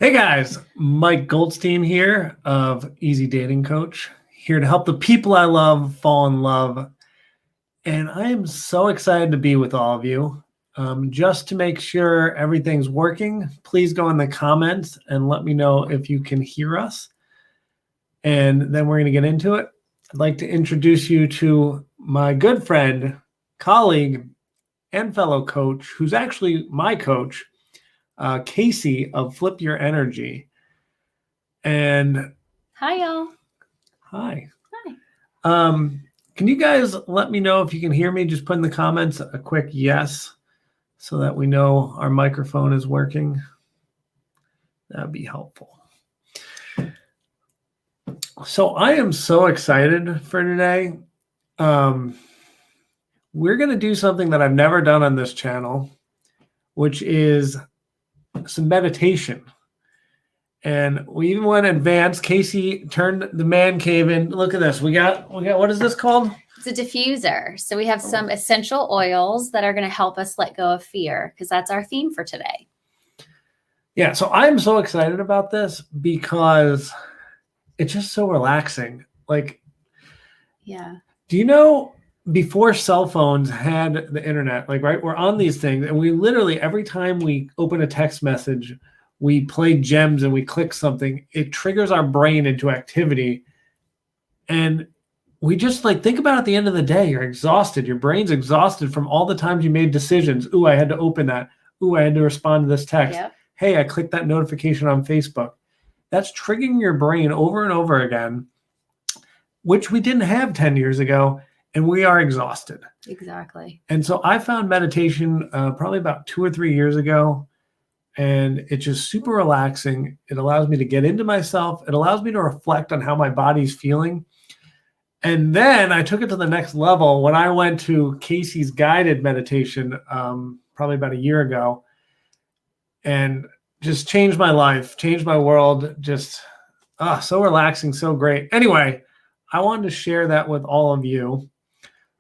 Hey guys, Mike Goldstein here of Easy Dating Coach, here to help the people I love fall in love. And I am so excited to be with all of you. Just to make sure everything's working, please go in the comments and let me know if you can hear us. And then we're going to get into it. I'd like to introduce you to my good friend, colleague, and fellow coach, who's actually my coach, Kaci of Flip Your Energy. And hi, y'all. Hi. Hi. Can you guys let me know if you can hear me? Just put in the comments a quick yes so that we know our microphone is working. That'd be helpful. So I am so excited for today. We're going to do something that I've never done on this channel, which is some meditation. And we even went advanced. Kaci turned the man cave in. Look at this. We got, what is this called? It's a diffuser. So we have some essential oils that are going to help us let go of fear, because that's our theme for today. Yeah. So I'm so excited about this because it's just so relaxing. Like, yeah. Do you know before cell phones had the internet, like, right, we're on these things and we literally, every time we open a text message, we play gems and we click something, it triggers our brain into activity. And we just think about it at the end of the day, you're exhausted. Your brain's exhausted from all the times you made decisions. Ooh, I had to open that. Ooh, I had to respond to this text. Yep. Hey, I clicked that notification on Facebook. That's triggering your brain over and over again, which we didn't have 10 years ago, and we are exhausted. Exactly. And so I found meditation probably about 2 or 3 years ago, and it's just super relaxing. It allows me to get into myself. It allows me to reflect on how my body's feeling. And then I took it to the next level when I went to Kaci's guided meditation probably about a year ago, and just changed my life, changed my world. Just so relaxing, so great. Anyway, I wanted to share that with all of you.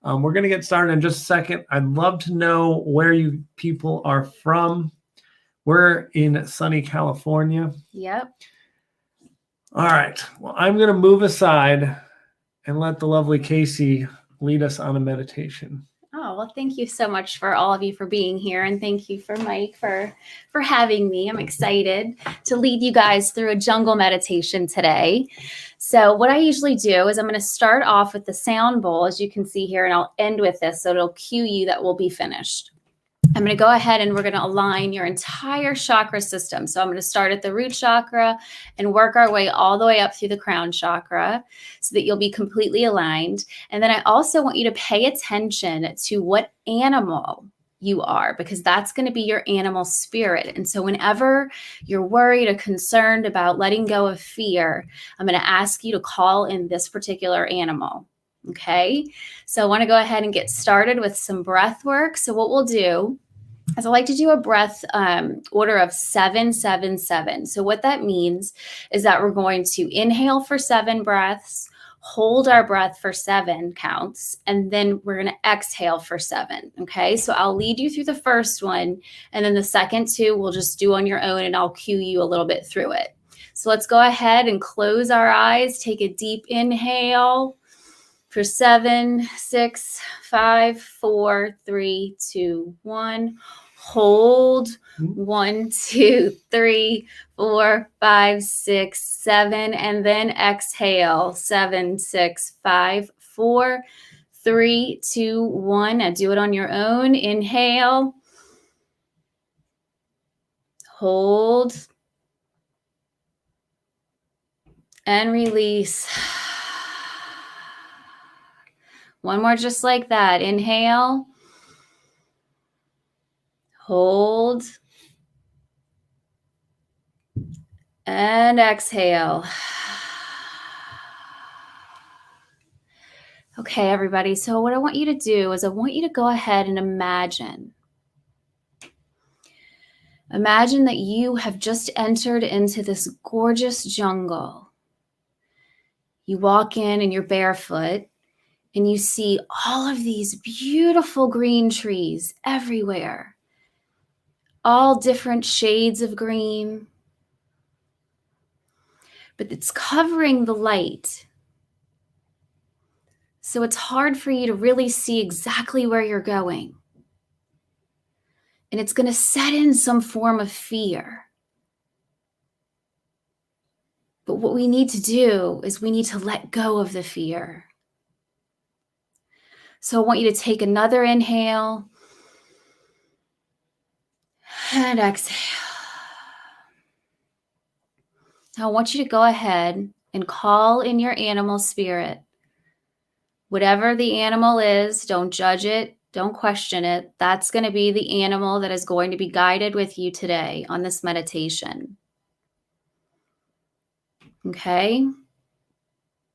We're going to get started in just a second. I'd love to know where you people are from. We're in sunny California. Yep. All right. Well, I'm going to move aside and let the lovely Kaci lead us on a meditation. Oh, well, thank you so much for all of you for being here. And thank you for Mike for having me. I'm excited to lead you guys through a jungle meditation today. So what I usually do is I'm going to start off with the sound bowl, as you can see here, and I'll end with this. So it'll cue you that we'll be finished. I'm going to go ahead and we're going to align your entire chakra system. So I'm going to start at the root chakra and work our way all the way up through the crown chakra so that you'll be completely aligned. And then I also want you to pay attention to what animal you are, because that's going to be your animal spirit. And so whenever you're worried or concerned about letting go of fear, I'm going to ask you to call in this particular animal. Okay, so I want to go ahead and get started with some breath work. So what we'll do is I like to do a breath order of 7, 7, 7. So what that means is that we're going to inhale for 7 breaths, hold our breath for 7 counts, and then we're going to exhale for 7. Okay, so I'll lead you through the first one, and then the second 2 we'll just do on your own, and I'll cue you a little bit through it. So let's go ahead and close our eyes, take a deep inhale for 7, 6, 5, 4, 3, 2, 1. Hold 1, 2, 3, 4, 5, 6, 7, and then exhale 7, 6, 5, 4, 3, 2, 1. Now do it on your own. Inhale, hold, and release. One more just like that. Inhale, hold, and exhale. Okay, everybody. So what I want you to do is I want you to go ahead and imagine that you have just entered into this gorgeous jungle. You walk in and you're barefoot, and you see all of these beautiful green trees everywhere, all different shades of green. but it's covering the light. So it's hard for you to really see exactly where you're going. And it's going to set in some form of fear. But what we need to do is we need to let go of the fear. So I want you to take another inhale and exhale. Now I want you to go ahead and call in your animal spirit. Whatever the animal is, don't judge it, don't question it. That's going to be the animal that is going to be guided with you today on this meditation. Okay?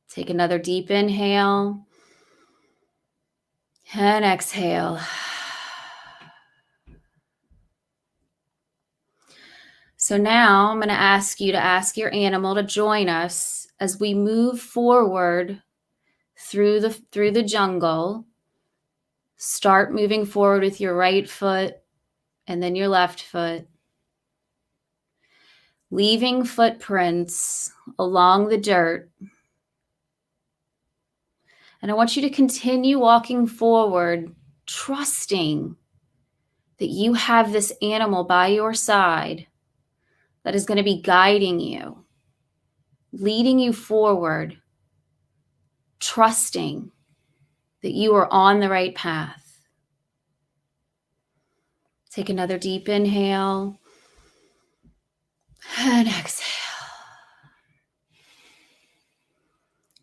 Take another deep inhale and exhale. So now I'm going to ask you to ask your animal to join us as we move forward through the jungle. Start moving forward with your right foot and then your left foot, leaving footprints along the dirt. And I want you to continue walking forward, trusting that you have this animal by your side that is going to be guiding you, leading you forward, trusting that you are on the right path. Take another deep inhale and exhale.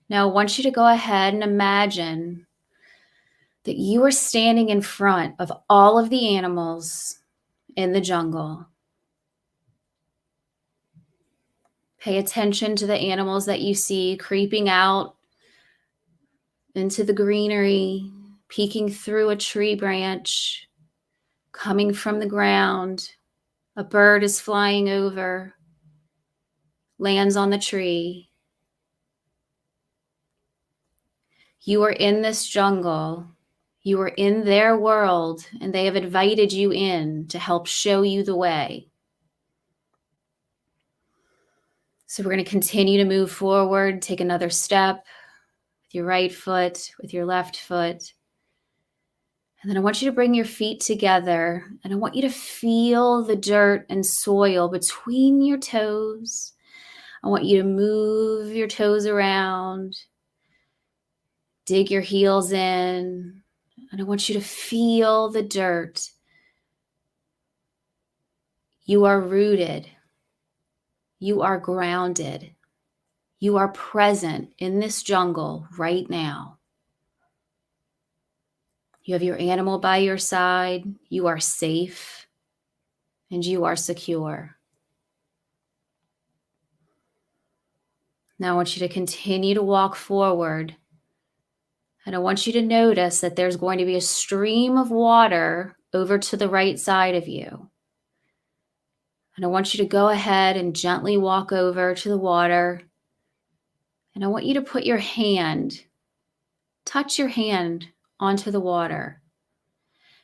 Now I want you to go ahead and imagine that you are standing in front of all of the animals in the jungle. Pay attention to the animals that you see creeping out into the greenery, peeking through a tree branch, coming from the ground. A bird is flying over, lands on the tree. You are in this jungle. You are in their world, and they have invited you in to help show you the way. So we're going to continue to move forward. Take another step with your right foot, with your left foot. And then I want you to bring your feet together, and I want you to feel the dirt and soil between your toes. I want you to move your toes around, dig your heels in, and I want you to feel the dirt. You are rooted. You are grounded. You are present in this jungle right now. You have your animal by your side. You are safe and you are secure. Now I want you to continue to walk forward. And I want you to notice that there's going to be a stream of water over to the right side of you. And I want you to go ahead and gently walk over to the water. And I want you to put your hand, touch your hand onto the water.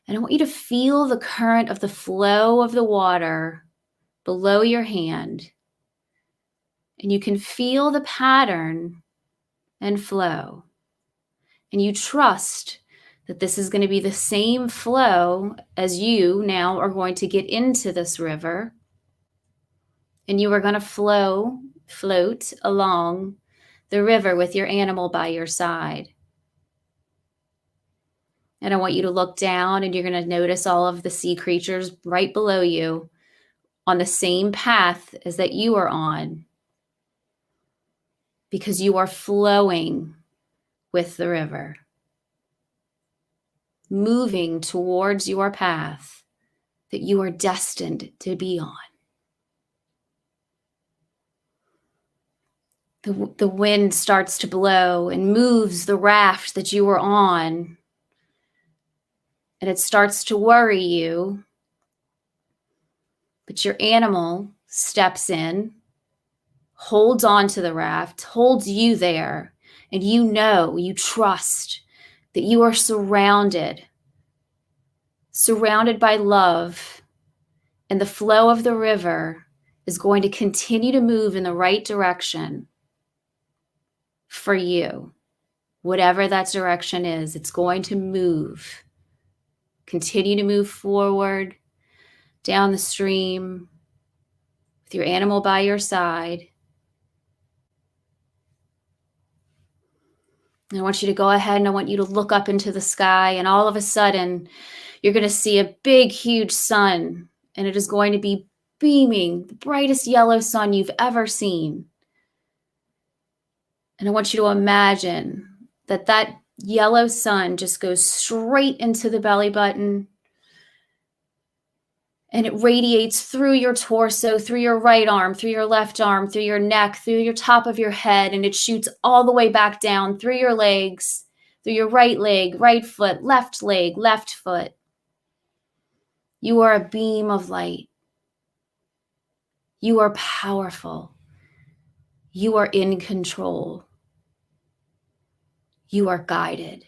And I want you to feel the current of the flow of the water below your hand. And you can feel the pattern and flow. And you trust that this is going to be the same flow as you now are going to get into this river. And you are going to float along the river with your animal by your side. And I want you to look down and you're going to notice all of the sea creatures right below you on the same path as that you are on, because you are flowing with the river, moving towards your path that you are destined to be on. The wind starts to blow and moves the raft that you were on, and it starts to worry you. But your animal steps in, holds on to the raft, holds you there, and you trust that you are surrounded by love, and the flow of the river is going to continue to move in the right direction. for you. Whatever that direction is, it's going to move. Continue to move forward down the stream with your animal by your side. And I want you to go ahead and I want you to look up into the sky, and all of a sudden you're going to see a big, huge sun, and it is going to be beaming, the brightest yellow sun you've ever seen. And I want you to imagine that that yellow sun just goes straight into the belly button, and it radiates through your torso, through your right arm, through your left arm, through your neck, through your top of your head, and it shoots all the way back down through your legs, through your right leg, right foot, left leg, left foot. You are a beam of light. You are powerful. You are in control. You are guided.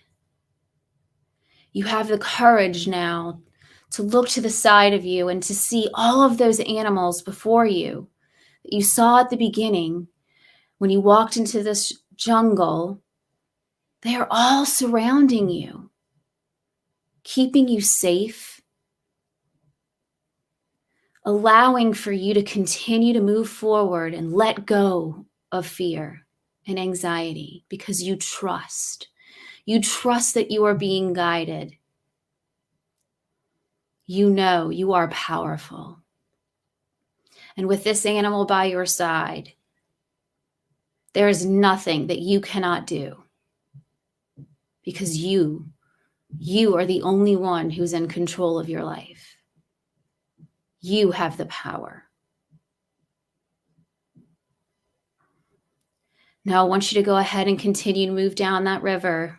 You have the courage now to look to the side of you and to see all of those animals before you that you saw at the beginning when you walked into this jungle. They are all surrounding you, keeping you safe, allowing for you to continue to move forward and let go of fear and anxiety because you trust. You trust that you are being guided. You know you are powerful. And with this animal by your side, there is nothing that you cannot do because you are the only one who's in control of your life. You have the power. Now I want you to go ahead and continue to move down that river.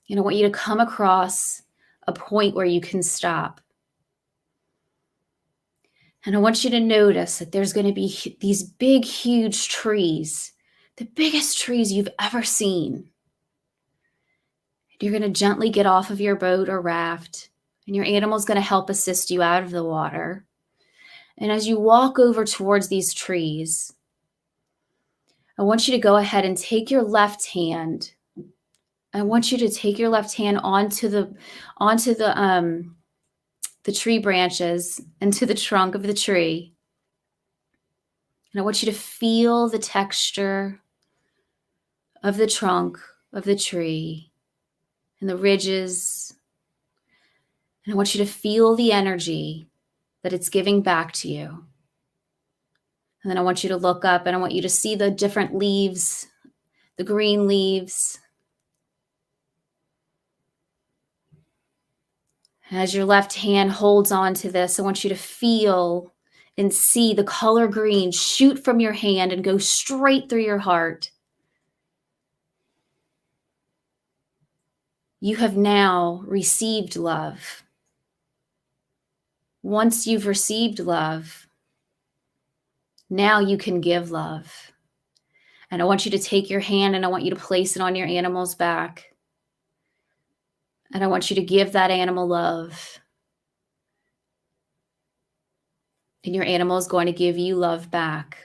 And I want you to come across a point where you can stop. And I want you to notice that there's going to be these big, huge trees, the biggest trees you've ever seen. You're going to gently get off of your boat or raft, and your animal's going to help assist you out of the water. And as you walk over towards these trees, I want you to go ahead and take your left hand. I want you to take your left hand onto the tree branches and to the trunk of the tree. And I want you to feel the texture of the trunk of the tree and the ridges. And I want you to feel the energy that it's giving back to you. And then I want you to look up and I want you to see the different leaves, the green leaves. As your left hand holds on to this, I want you to feel and see the color green shoot from your hand and go straight through your heart. You have now received love. Once you've received love, now you can give love. And I want you to take your hand and I want you to place it on your animal's back. And I want you to give that animal love. And your animal is going to give you love back.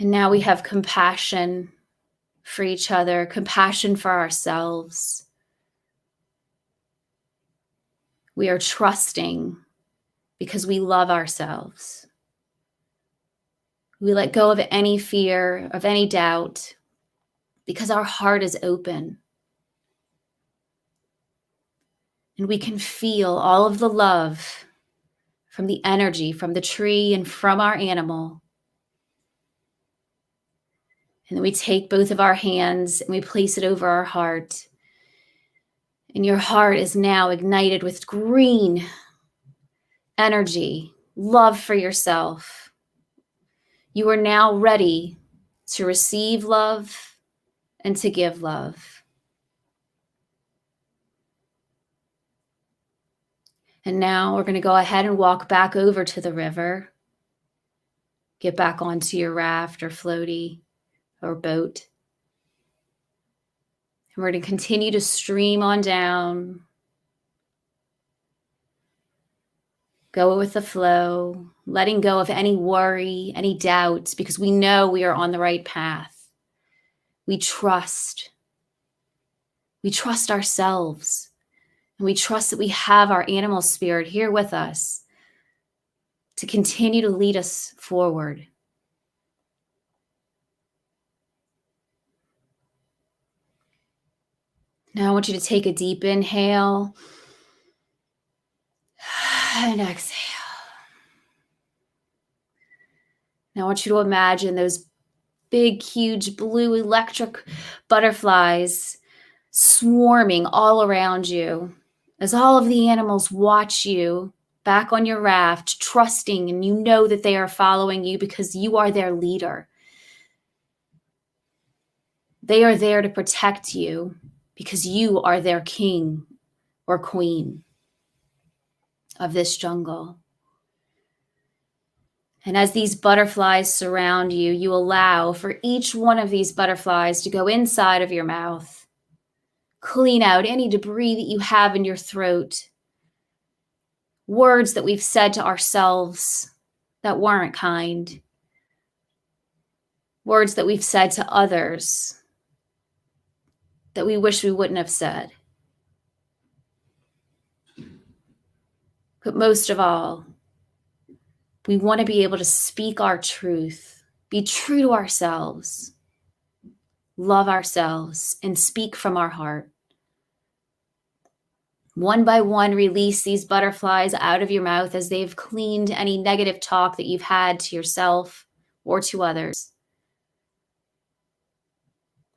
And now we have compassion for each other, compassion for ourselves. We are trusting because we love ourselves. We let go of any fear, of any doubt, because our heart is open. And we can feel all of the love from the energy, from the tree and from our animal. And then we take both of our hands and we place it over our heart. And your heart is now ignited with green energy, love for yourself. You are now ready to receive love and to give love. And now we're going to go ahead and walk back over to the river. Get back onto your raft or floaty or boat. And we're going to continue to stream on down. Go with the flow, letting go of any worry, any doubts, because we know we are on the right path. We trust. We trust ourselves. And we trust that we have our animal spirit here with us to continue to lead us forward. Now I want you to take a deep inhale and exhale. Now I want you to imagine those big, huge blue electric butterflies swarming all around you as all of the animals watch you back on your raft, trusting, and you know that they are following you because you are their leader. They are there to protect you because you are their king or queen of this jungle. And as these butterflies surround you, you allow for each one of these butterflies to go inside of your mouth, clean out any debris that you have in your throat, words that we've said to ourselves that weren't kind, words that we've said to others that we wish we wouldn't have said. But most of all, we want to be able to speak our truth, be true to ourselves, love ourselves, and speak from our heart. One by one, release these butterflies out of your mouth as they've cleaned any negative talk that you've had to yourself or to others.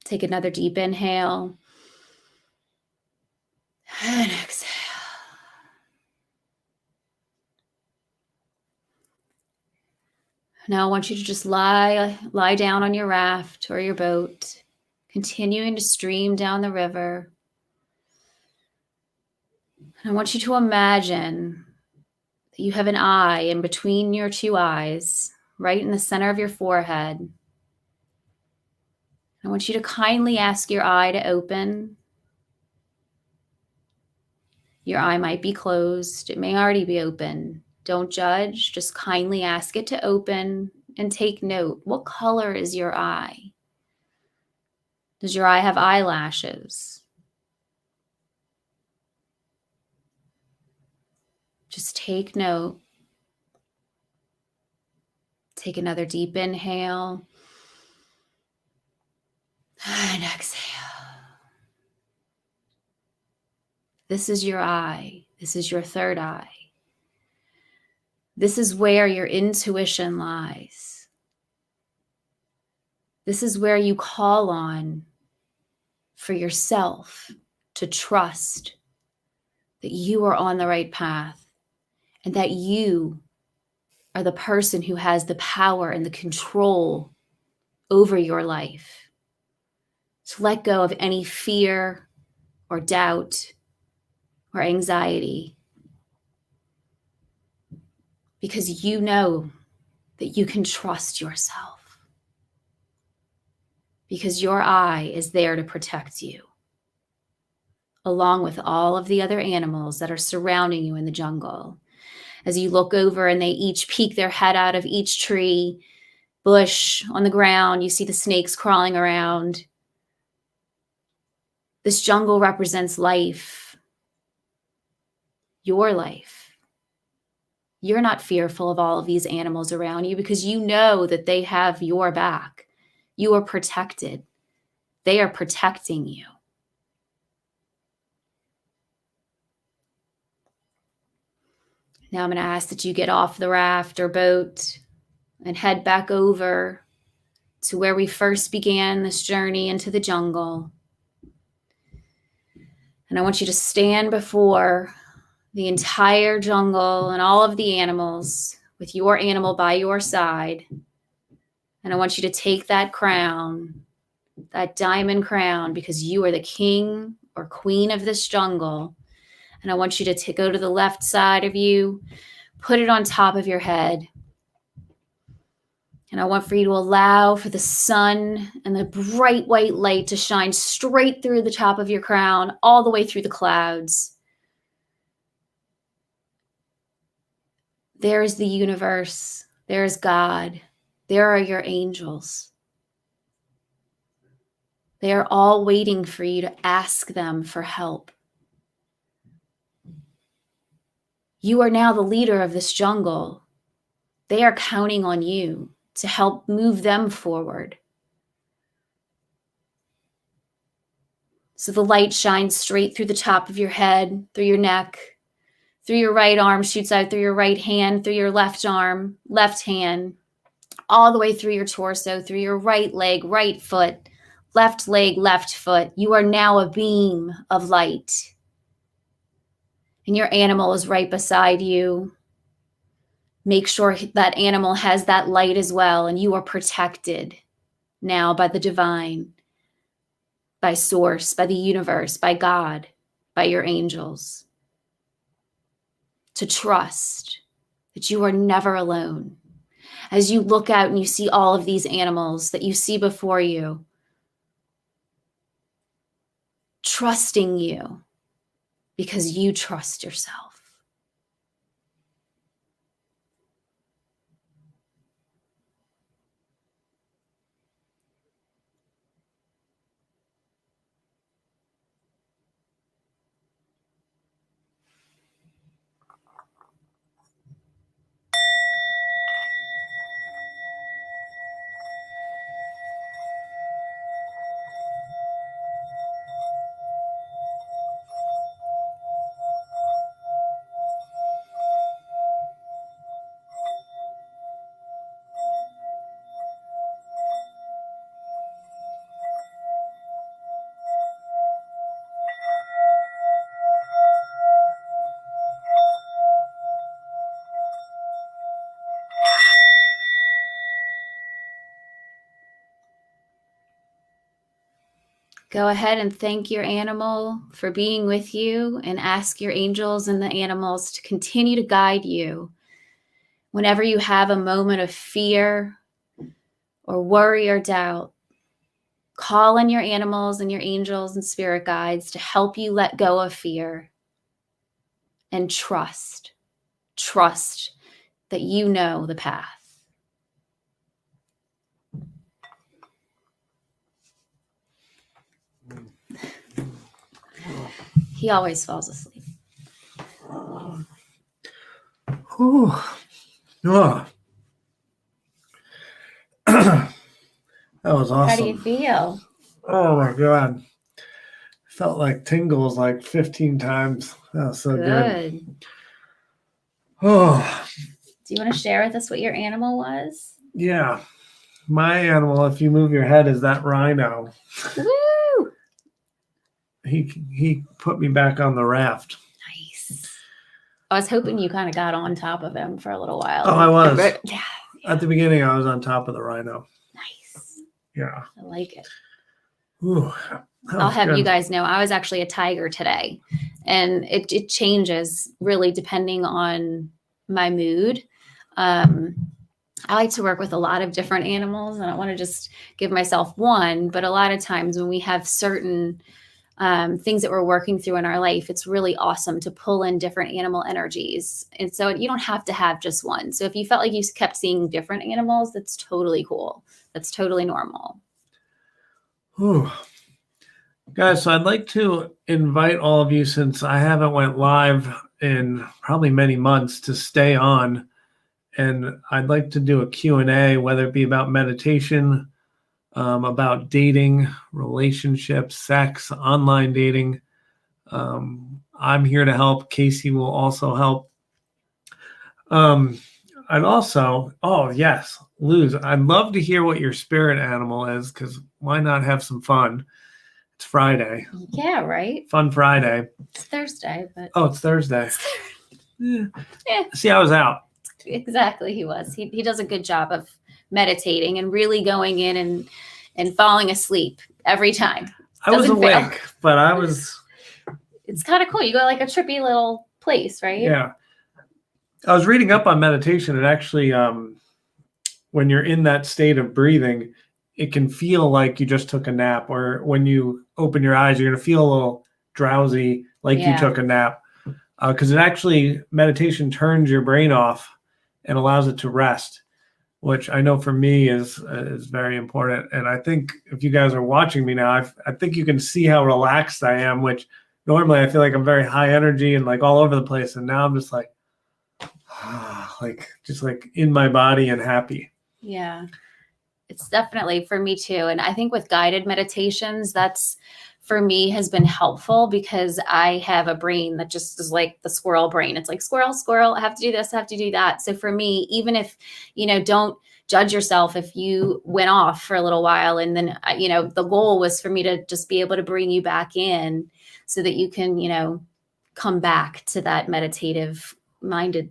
Take another deep inhale and exhale. Now I want you to just lie down on your raft or your boat, continuing to stream down the river. And I want you to imagine that you have an eye in between your two eyes, right in the center of your forehead. I want you to kindly ask your eye to open. Your eye might be closed. It may already be open. Don't judge. Just kindly ask it to open and take note. What color is your eye? Does your eye have eyelashes? Just take note. Take another deep inhale and exhale. This is your eye. This is your third eye. This is where your intuition lies. This is where you call on for yourself to trust that you are on the right path and that you are the person who has the power and the control over your life. To let go of any fear or doubt or anxiety, because you know that you can trust yourself, because your eye is there to protect you, along with all of the other animals that are surrounding you in the jungle. As you look over and they each peek their head out of each tree, bush, on the ground, you see the snakes crawling around. This jungle represents life, your life. You're not fearful of all of these animals around you because you know that they have your back. You are protected. They are protecting you. Now I'm going to ask that you get off the raft or boat and head back over to where we first began this journey into the jungle. And I want you to stand before the entire jungle and all of the animals with your animal by your side. And I want you to take that crown, that diamond crown, because you are the king or queen of this jungle. And I want you to go to the left side of you, put it on top of your head. And I want for you to allow for the sun and the bright white light to shine straight through the top of your crown, all the way through the clouds. There is the universe. There is God. There are your angels. They are all waiting for you to ask them for help. You are now the leader of this jungle. They are counting on you to help move them forward. So the light shines straight through the top of your head, through your neck, through your right arm, shoots out through your right hand, through your left arm, left hand, all the way through your torso, through your right leg, right foot, left leg, left foot. You are now a beam of light. And your animal is right beside you. Make sure that animal has that light as well, and you are protected now by the divine, by source, by the universe, by God, by your angels. To trust that you are never alone. As you look out and you see all of these animals that you see before you, trusting you because you trust yourself. Go ahead and thank your animal for being with you and ask your angels and the animals to continue to guide you. Whenever you have a moment of fear or worry or doubt, call on your animals and your angels and spirit guides to help you let go of fear and trust that you know the path. He always falls asleep. Whew. Oh. That was awesome. How do you feel? Oh my God. Felt like tingles like 15 times. That was so good. Oh. Do you want to share with us what your animal was? Yeah. My animal, if you move your head, is that rhino. Woo! He put me back on the raft. Nice. I was hoping you kind of got on top of him for a little while. Oh, I was. Yeah. At the beginning, I was on top of the rhino. Nice. Yeah. I like it. Ooh, I'll have you guys know, I was actually a tiger today. And it changes really depending on my mood. I like to work with a lot of different animals. I don't want to just give myself one, but a lot of times when we have certain things that we're working through in our life, it's really awesome to pull in different animal energies. And so you don't have to have just one. So if you felt like you kept seeing different animals, that's totally cool. That's totally normal. Ooh. Guys, so I'd like to invite all of you, since I haven't went live in probably many months, to stay on. And I'd like to do a Q&A, whether it be about meditation, about dating, relationships, sex, online dating. I'm here to help. Kaci will also help. I'd also, yes, Luz, I'd love to hear what your spirit animal is, because why not have some fun? It's Friday. Yeah, right? Fun Friday. It's Thursday, but... Oh, it's Thursday. Yeah. Yeah. See, I was out. Exactly, he was. He does a good job of meditating and really going in and falling asleep every time. I was awake, but I was... It's kind of cool. You go like a trippy little place, right? Yeah. I was reading up on meditation, and actually, when you're in that state of breathing, it can feel like you just took a nap, or when you open your eyes, you're going to feel a little drowsy, like you took a nap. Because it actually, meditation turns your brain off and allows it to rest, which I know for me is very important. And I think if you guys are watching me now, I think you can see how relaxed I am, which normally I feel like I'm very high energy and like all over the place. And now I'm just like, just like in my body and happy. Yeah, it's definitely for me too. And I think with guided meditations, that's for me has been helpful because I have a brain that just is like the squirrel brain. It's like squirrel, squirrel, I have to do this, I have to do that. So for me, even if, don't judge yourself if you went off for a little while. And then, the goal was for me to just be able to bring you back in so that you can, come back to that meditative minded,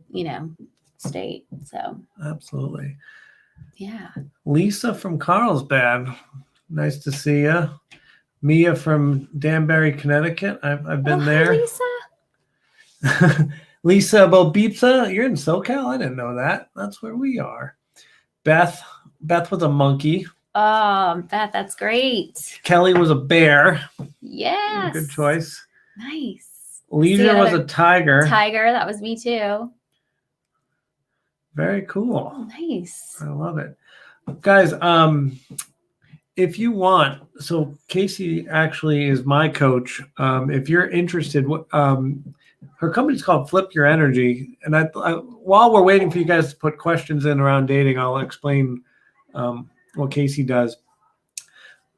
state. So absolutely. Yeah. Lisa from Carlsbad. Nice to see you. Mia from Danbury, Connecticut. I've been there. Lisa. Lisa Bobica, you're in SoCal? I didn't know that. That's where we are. Beth was a monkey. Oh, Beth, that's great. Kelly was a bear. Yes. Good choice. Nice. Leisure was a tiger. Tiger, that was me too. Very cool. Nice. I love it. Guys, if you want, so Kaci actually is my coach. If you're interested, her company's called Flip Your Energy. And I while we're waiting for you guys to put questions in around dating, I'll explain what Kaci does.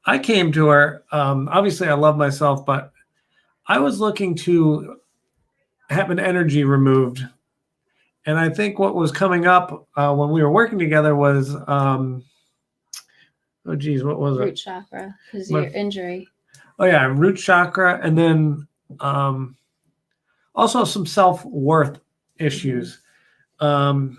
I came to her. Obviously, I love myself, but I was looking to have an energy removed. And I think what was coming up when we were working together was, what was it? Root chakra, because your injury. Oh, yeah, root chakra. And then also some self-worth issues. We're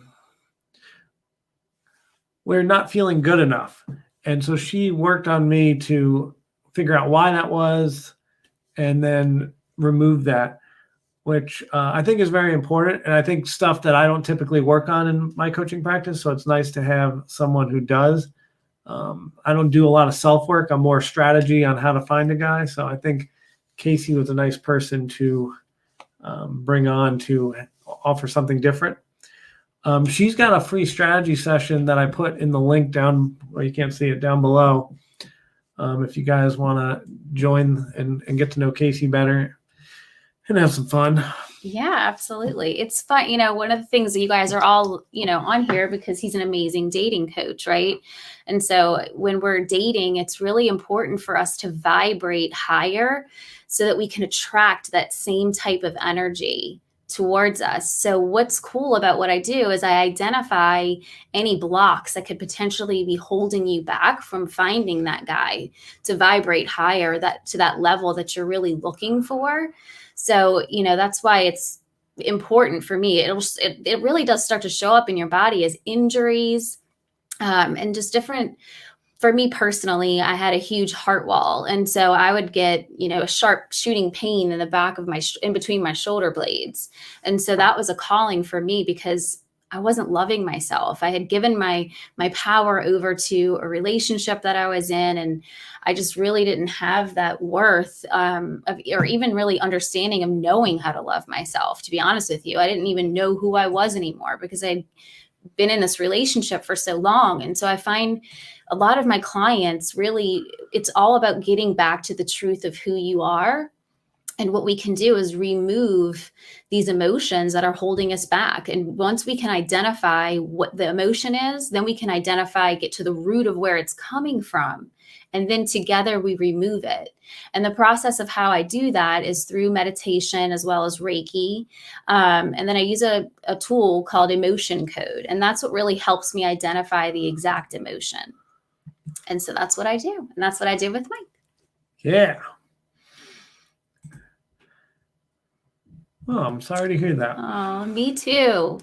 not feeling good enough. And so she worked on me to figure out why that was and then remove that, which I think is very important. And I think stuff that I don't typically work on in my coaching practice. So it's nice to have someone who does. I don't do a lot of self-work. I'm more strategy on how to find a guy. So I think Kaci was a nice person to bring on to offer something different. She's got a free strategy session that I put in the link down, well, you can't see it down below. If you guys want to join and get to know Kaci better and have some fun. Yeah, absolutely. It's fun. One of the things that you guys are all, on here because he's an amazing dating coach, right? And so when we're dating, it's really important for us to vibrate higher so that we can attract that same type of energy towards us. So what's cool about what I do is I identify any blocks that could potentially be holding you back from finding that guy to vibrate higher, that to that level that you're really looking for. So, that's why it's important for me. It really does start to show up in your body as injuries and just different. For me personally, I had a huge heart wall. And so I would get, a sharp shooting pain in the back of in between my shoulder blades. And so that was a calling for me because I wasn't loving myself. I had given my power over to a relationship that I was in, and I just really didn't have that worth or even really understanding of knowing how to love myself. To be honest with you, I didn't even know who I was anymore because I'd been in this relationship for so long. And so I find a lot of my clients really, it's all about getting back to the truth of who you are. And what we can do is remove these emotions that are holding us back. And once we can identify what the emotion is, then we can get to the root of where it's coming from. And then together we remove it. And the process of how I do that is through meditation as well as Reiki. And then I use a tool called emotion code. And that's what really helps me identify the exact emotion. And so that's what I do. And that's what I do with Mike. Yeah. Oh, I'm sorry to hear that. Oh, me too.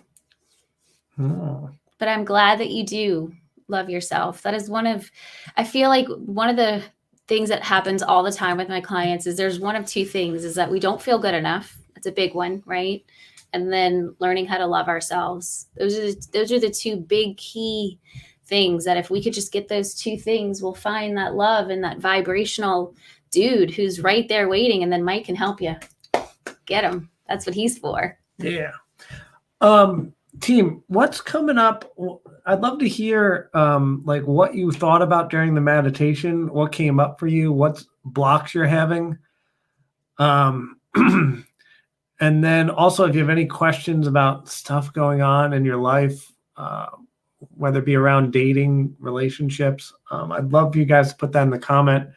Oh. But I'm glad that you do love yourself. That is I feel like one of the things that happens all the time with my clients is there's one of two things, is that we don't feel good enough. That's a big one, right? And then learning how to love ourselves. Those are the two big key things that if we could just get those two things, we'll find that love and that vibrational dude who's right there waiting, and then Mike can help you get him. That's what he's for. Yeah. Team, what's coming up? I'd love to hear like what you thought about during the meditation, what came up for you, what blocks you're having. Um, and then also if you have any questions about stuff going on in your life, whether it be around dating, relationships, I'd love for you guys to put that in the comment.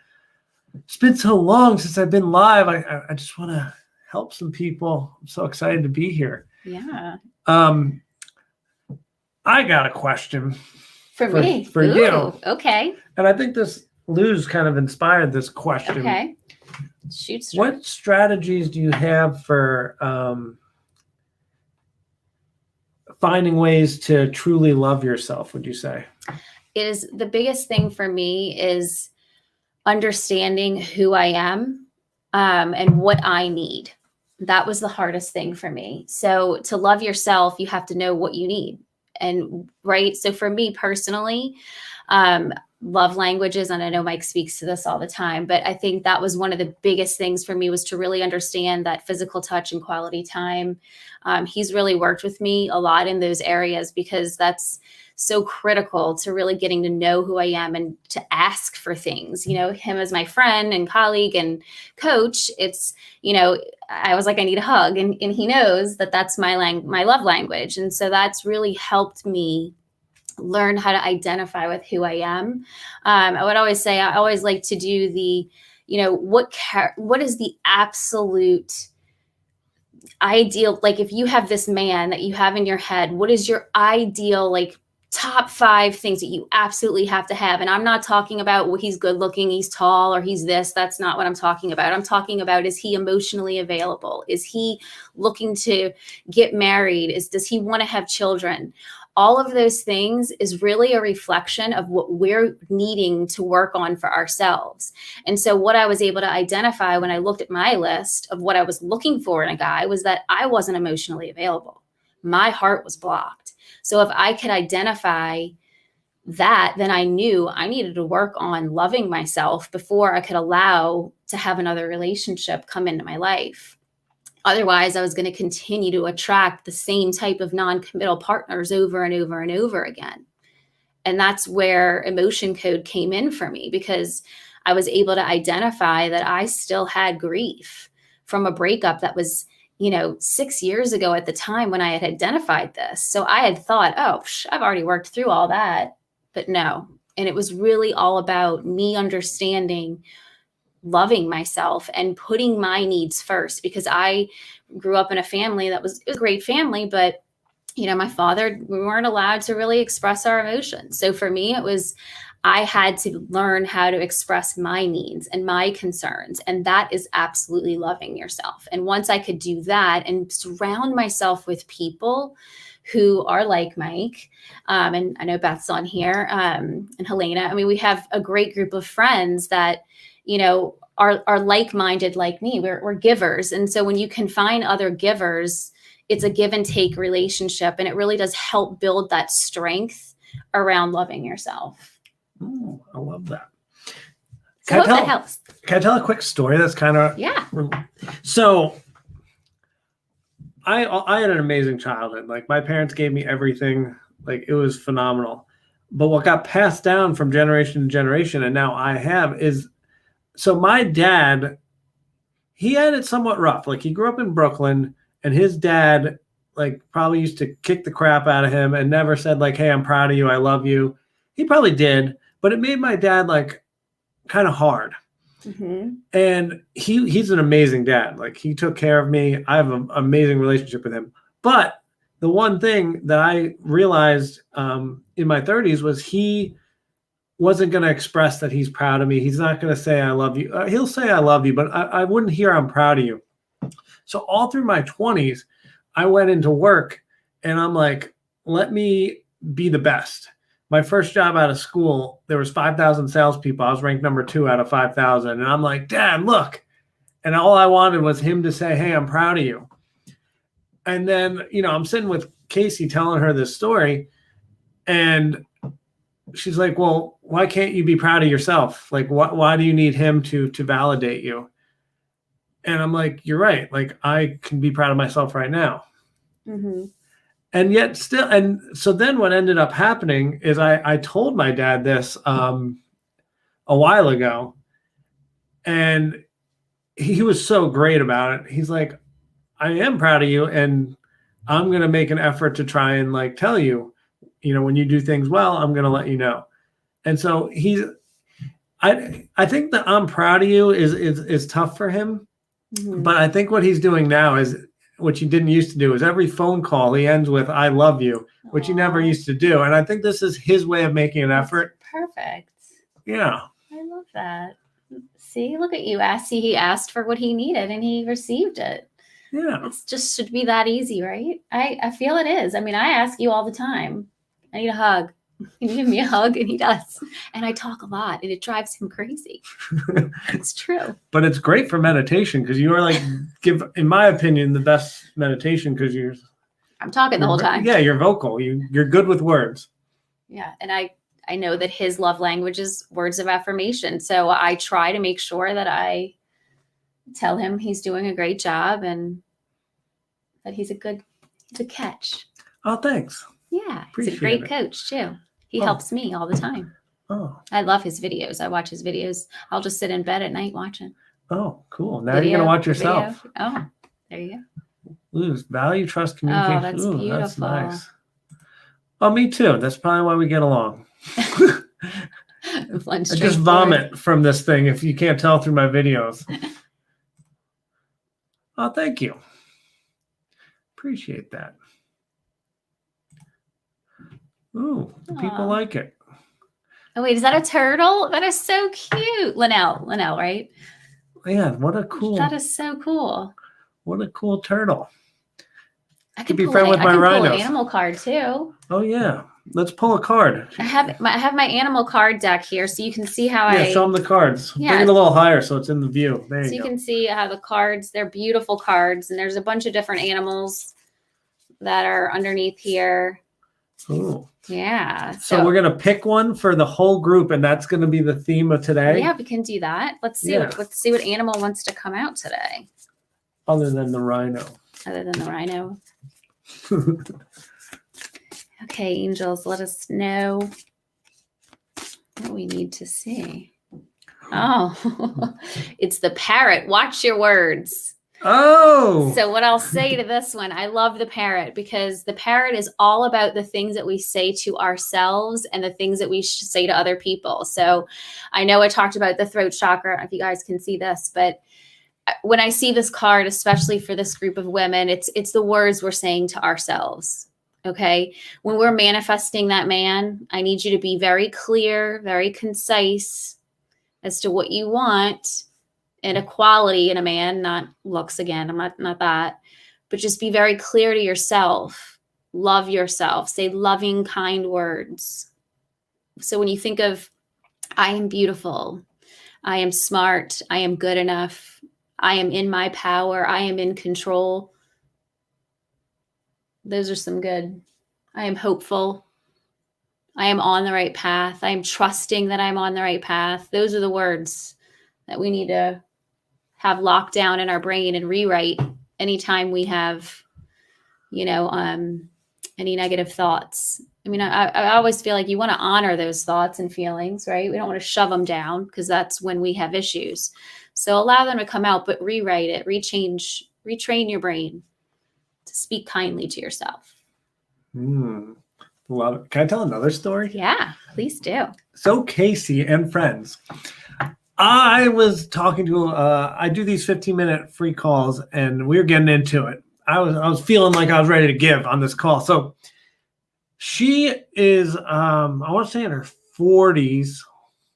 It's been so long since I've been live. I just want to help some people. I'm so excited to be here. Yeah. I got a question For me. For Ooh, you. Okay. And I think Lou's kind of inspired this question. Okay. Shoot straight. What strategies do you have for finding ways to truly love yourself, would you say? It is the biggest thing for me is understanding who I am and what I need. That was the hardest thing for me. So to love yourself, you have to know what you need. And right. So for me personally, love languages, and I know Mike speaks to this all the time, but I think that was one of the biggest things for me was to really understand that physical touch and quality time. He's really worked with me a lot in those areas because that's so critical to really getting to know who I am and to ask for things. You know, him as my friend and colleague and coach, it's, you know, I was like, I need a hug. And he knows that that's my love language. And so that's really helped me learn how to identify with who I am. I would always say, I always like to do the, you know, what is the absolute ideal, like if you have this man that you have in your head, what is your ideal, like top 5 things that you absolutely have to have? And I'm not talking about, well, he's good looking, he's tall, or he's this. That's not what I'm talking about. I'm talking about, is he emotionally available? Is he looking to get married? Does he want to have children? All of those things is really a reflection of what we're needing to work on for ourselves. And so what I was able to identify when I looked at my list of what I was looking for in a guy was that I wasn't emotionally available. My heart was blocked. So if I could identify that, then I knew I needed to work on loving myself before I could allow to have another relationship come into my life. Otherwise, I was going to continue to attract the same type of non-committal partners over and over and over again. And that's where emotion code came in for me, because I was able to identify that I still had grief from a breakup that was, 6 years ago at the time when I had identified this. So I had thought, oh, I've already worked through all that, but no. And it was really all about me understanding loving myself and putting my needs first, because I grew up in a family that was a great family, but my father, we weren't allowed to really express our emotions. So for me, it was, I had to learn how to express my needs and my concerns. And that is absolutely loving yourself. And once I could do that and surround myself with people who are like Mike, and I know Beth's on here, and Helena. I mean, we have a great group of friends that are like-minded like me. We're givers. And so when you can find other givers, it's a give and take relationship. And it really does help build that strength around loving yourself. Ooh, I love that. So I hope that helps. Can I tell a quick story that's kind of... Yeah. So I had an amazing childhood. Like, my parents gave me everything. Like, it was phenomenal. But what got passed down from generation to generation, and now I have, is... So my dad, he had it somewhat rough. Like, he grew up in Brooklyn, and his dad, like, probably used to kick the crap out of him and never said, like, hey, I'm proud of you, I love you. He probably did, but it made my dad, like, kind of hard. Mm-hmm. And he's an amazing dad. Like, he took care of me. I have an amazing relationship with him. But the one thing that I realized in my 30s was he wasn't going to express that he's proud of me. He's not going to say, I love you. He'll say, I love you, but I wouldn't hear, I'm proud of you. So all through my 20s, I went into work and I'm like, let me be the best. My first job out of school, there was 5,000 salespeople. I was ranked number 2 out of 5,000. And I'm like, Dad, look. And all I wanted was him to say, hey, I'm proud of you. And then, I'm sitting with Kaci telling her this story. And she's like, well, why can't you be proud of yourself? Like, why do you need him to validate you? And I'm like, you're right. Like, I can be proud of myself right now. Mm-hmm. And yet still, and so then what ended up happening is I told my dad this a while ago, and he was so great about it. He's like, I am proud of you, and I'm going to make an effort to try and like tell you, when you do things well, I'm going to let you know. And so I think that I'm proud of you is tough for him, but I think what he's doing now is, which he didn't used to do, is every phone call he ends with "I love you," which he never used to do. And I think this is his way of making an effort. Perfect. Yeah. I love that. See, look at you. He asked for what he needed and he received it. Yeah. It just should be that easy, right? I feel it is. I mean, I ask you all the time, I need a hug. Can you give me a hug? And he does. And I talk a lot and it drives him crazy. It's true. But it's great for meditation because you are like, in my opinion, the best meditation because I'm talking the whole time. Yeah, you're vocal. You're good with words. Yeah. And I know that his love language is words of affirmation. So I try to make sure that I tell him he's doing a great job and that he's a good catch. Oh, thanks. Yeah. He's a great coach too. He helps me all the time. Oh. I love his videos. I watch his videos. I'll just sit in bed at night watching. Oh, cool. Now you're going to watch yourself. Video. Oh, there you go. Ooh, value, trust, communication. Oh, that's beautiful. That's nice. Oh, me too. That's probably why we get along. I just vomit from this thing if you can't tell through my videos. Oh, thank you. Appreciate that. Ooh, people like it. Oh, wait, is that a turtle? That is so cute. Linnell, right? Yeah, what a cool. That is so cool. What a cool turtle. I could be friends with my rhinos. Pull an animal card too. Oh yeah, let's pull a card. I have my animal card deck here, so you can see how show them the cards. Yeah. Bring it a little higher so it's in the view. There you go. Can see how the cards. They're beautiful cards, and there's a bunch of different animals that are underneath here. Ooh. Yeah. So we're gonna pick one for the whole group, and that's gonna be the theme of today. Yeah, we can do that. Let's see. Yeah. Let's see what animal wants to come out today. Other than the rhino. Other than the rhino. Okay, angels, let us know what we need to see. Oh, it's the parrot. Watch your words. Oh. So what I'll say to this one, I love the parrot because the parrot is all about the things that we say to ourselves and the things that we should say to other people. So I know I talked about the throat chakra, if you guys can see this, but when I see this card, especially for this group of women, it's the words we're saying to ourselves. Okay. When we're manifesting that man, I need you to be very clear, very concise as to what you want and a quality in a man, not looks again. I'm not that, but just be very clear to yourself. Love yourself. Say loving, kind words. So when you think of, I am beautiful, I am smart, I am good enough, I am in my power, I am in control. Those are some good. I am hopeful. I am on the right path. I am trusting that I'm on the right path. Those are the words that we need to have locked down in our brain and rewrite anytime we have, any negative thoughts. I mean, I always feel like you want to honor those thoughts and feelings, right? We don't want to shove them down because that's when we have issues. So allow them to come out, but rewrite it, retrain your brain to speak kindly to yourself. Love it. Can I tell another story? Yeah, please do. So Kaci and friends, I was talking to, I do these 15-minute free calls and we were getting into it. I was feeling like I was ready to give on this call. So she is, I want to say in her 40s.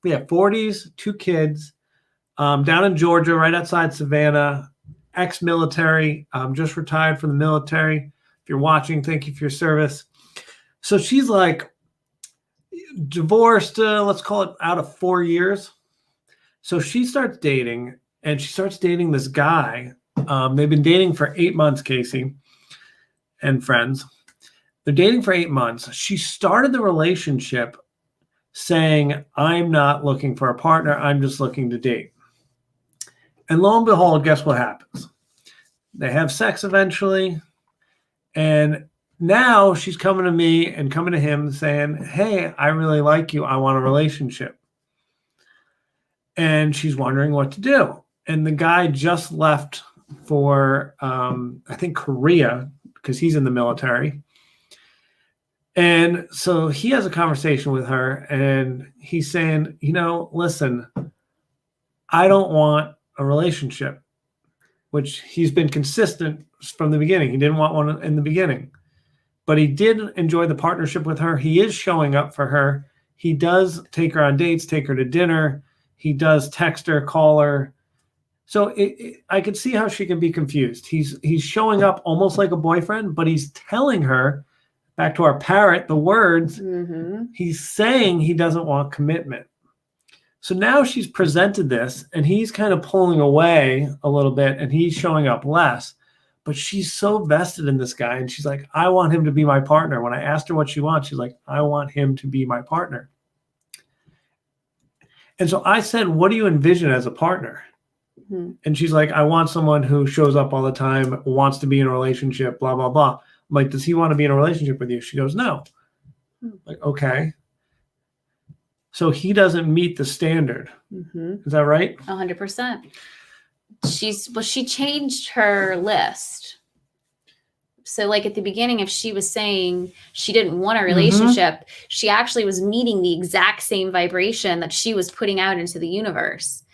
Yeah, 40s, 2 kids, down in Georgia, right outside Savannah, ex-military, just retired from the military. If you're watching, thank you for your service. So she's like divorced, let's call it out of 4 years. So she starts dating, and she starts dating this guy. They've been dating for 8 months, Kaci and friends. They're dating for 8 months. She started the relationship saying, I'm not looking for a partner. I'm just looking to date. And lo and behold, guess what happens? They have sex eventually. And now she's coming to me and coming to him saying, hey, I really like you. I want a relationship. And she's wondering what to do. And the guy just left for, I think, Korea, because he's in the military. And so he has a conversation with her, and he's saying, listen, I don't want a relationship, which he's been consistent from the beginning. He didn't want one in the beginning, but he did enjoy the partnership with her. He is showing up for her. He does take her on dates, take her to dinner. He does text her, call her. So I could see how she can be confused. He's showing up almost like a boyfriend, but he's telling her, back to our parrot, the words, he's saying he doesn't want commitment. So now she's presented this, and he's kind of pulling away a little bit, and he's showing up less. But she's so vested in this guy, and she's like, I want him to be my partner. When I asked her what she wants, she's like, I want him to be my partner. And so I said, what do you envision as a partner? And she's like, I want someone who shows up all the time, wants to be in a relationship, blah, blah, blah. I'm like, does he want to be in a relationship with you? She goes, no. Like, okay. So he doesn't meet the standard. Is that right? 100%. She changed her list. So like at the beginning, if she was saying she didn't want a relationship, she actually was meeting the exact same vibration that she was putting out into the universe.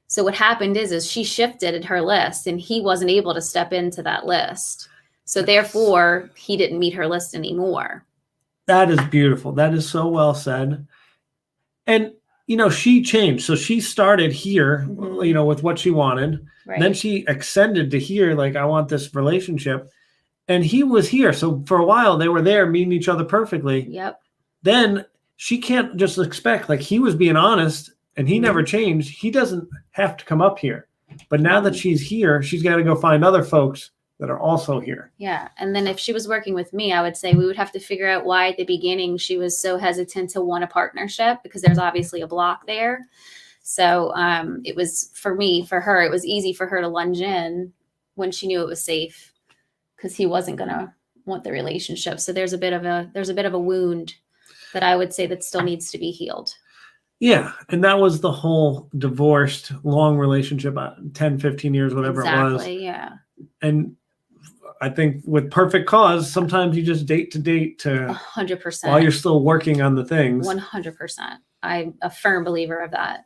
So what happened is she shifted her list, and he wasn't able to step into that list. So therefore, he didn't meet her list anymore. That is beautiful. That is so well said. And, she changed. So she started here, with what she wanted. Right. Then she extended to here, like, I want this relationship. And he was here. So for a while, they were there meeting each other perfectly. Yep. Then she can't just expect, like, he was being honest and he never changed. He doesn't have to come up here. But now that she's here, she's got to go find other folks that are also here. Yeah. And then if she was working with me, I would say we would have to figure out why at the beginning she was so hesitant to want a partnership, because there's obviously a block there. So it was, for her, it was easy for her to lunge in when she knew it was safe, because he wasn't going to want the relationship. So there's a bit of a wound that I would say that still needs to be healed. Yeah. And that was the whole divorced, long relationship, 10, 15 years, whatever it was. Exactly. Yeah. And I think with perfect cause, sometimes you just date to 100% while you're still working on the things. 100%. I'm a firm believer of that.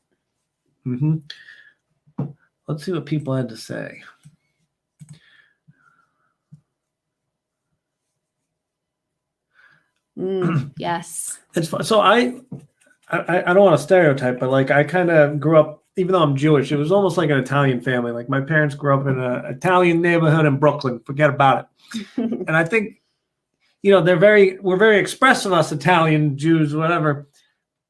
Let's see what people had to say. Yes. It's fun. So I don't want to stereotype, but like I kind of grew up, even though I'm Jewish, it was almost like an Italian family. Like my parents grew up in an Italian neighborhood in Brooklyn. Forget about it. And I think, we're very expressive, us Italian Jews, whatever.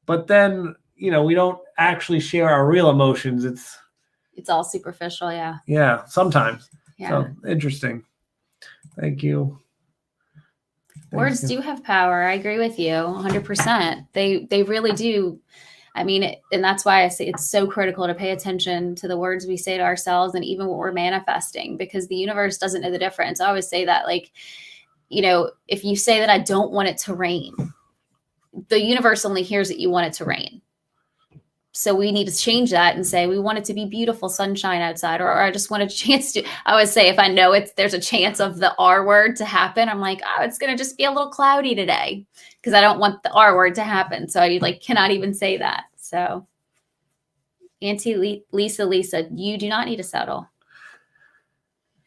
But then, we don't actually share our real emotions. It's all superficial. Yeah. Yeah. Sometimes. Yeah. So interesting. Thank you. Words do have power. I agree with you 100%. They really do. I mean, and that's why I say it's so critical to pay attention to the words we say to ourselves and even what we're manifesting, because the universe doesn't know the difference. I always say that, like, if you say that I don't want it to rain, the universe only hears that you want it to rain. So we need to change that and say, we want it to be beautiful sunshine outside, or I just want a chance to, I always say, if I know there's a chance of the R word to happen, I'm like, oh, it's going to just be a little cloudy today, because I don't want the R word to happen. So I cannot even say that. So Auntie Lisa, you do not need to settle.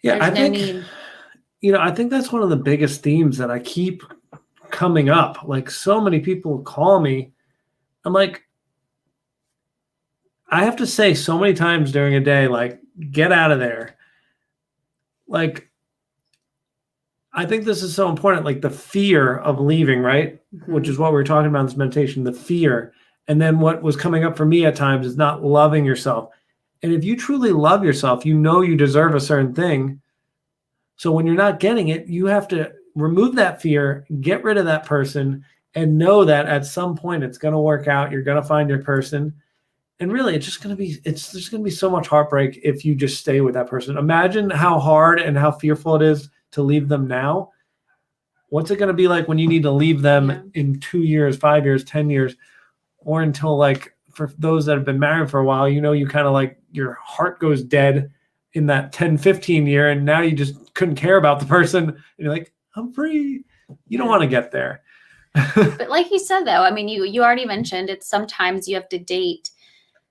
Yeah. I think that's one of the biggest themes that I keep coming up. Like, so many people call me. I'm like, I have to say so many times during a day, like, get out of there. Like, I think this is so important, like the fear of leaving, right? Which is what we were talking about in this meditation, the fear. And then what was coming up for me at times is not loving yourself. And if you truly love yourself, you deserve a certain thing. So when you're not getting it, you have to remove that fear, get rid of that person, and know that at some point it's going to work out. You're going to find your person. And really, it's just going to be so much heartbreak if you just stay with that person. Imagine how hard and how fearful it is to leave them now. What's it going to be like when you need to leave them in 2 years, 5 years, 10 years, or until like for those that have been married for a while, you kind of like your heart goes dead in that 10, 15 year. And now you just couldn't care about the person. And you're like, I'm free. You don't want to get there. But like you said, though, I mean, you already mentioned it's sometimes you have to date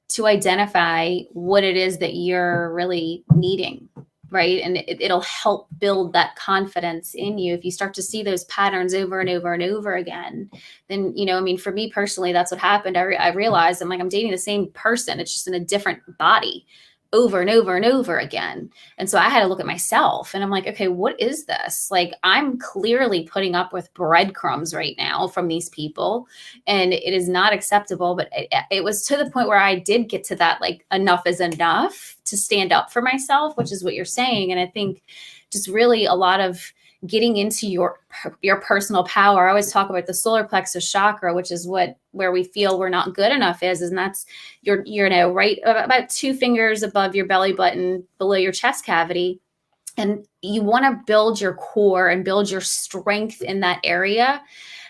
to identify what it is that you're really needing, right? And it'll help build that confidence in you. If you start to see those patterns over and over and over again, then, I mean, for me personally, that's what happened. I realized I'm dating the same person. It's just in a different body over and over and over again. And so I had to look at myself and I'm like, okay, what is this? Like, I'm clearly putting up with breadcrumbs right now from these people and it is not acceptable. But it was to the point where I did get to that, like, enough is enough to stand up for myself, which is what you're saying. And I think just really a lot of getting into your personal power. I always talk about the solar plexus chakra, which is where we feel we're not good enough is, and that's you're right about 2 fingers above your belly button, below your chest cavity. And you want to build your core and build your strength in that area,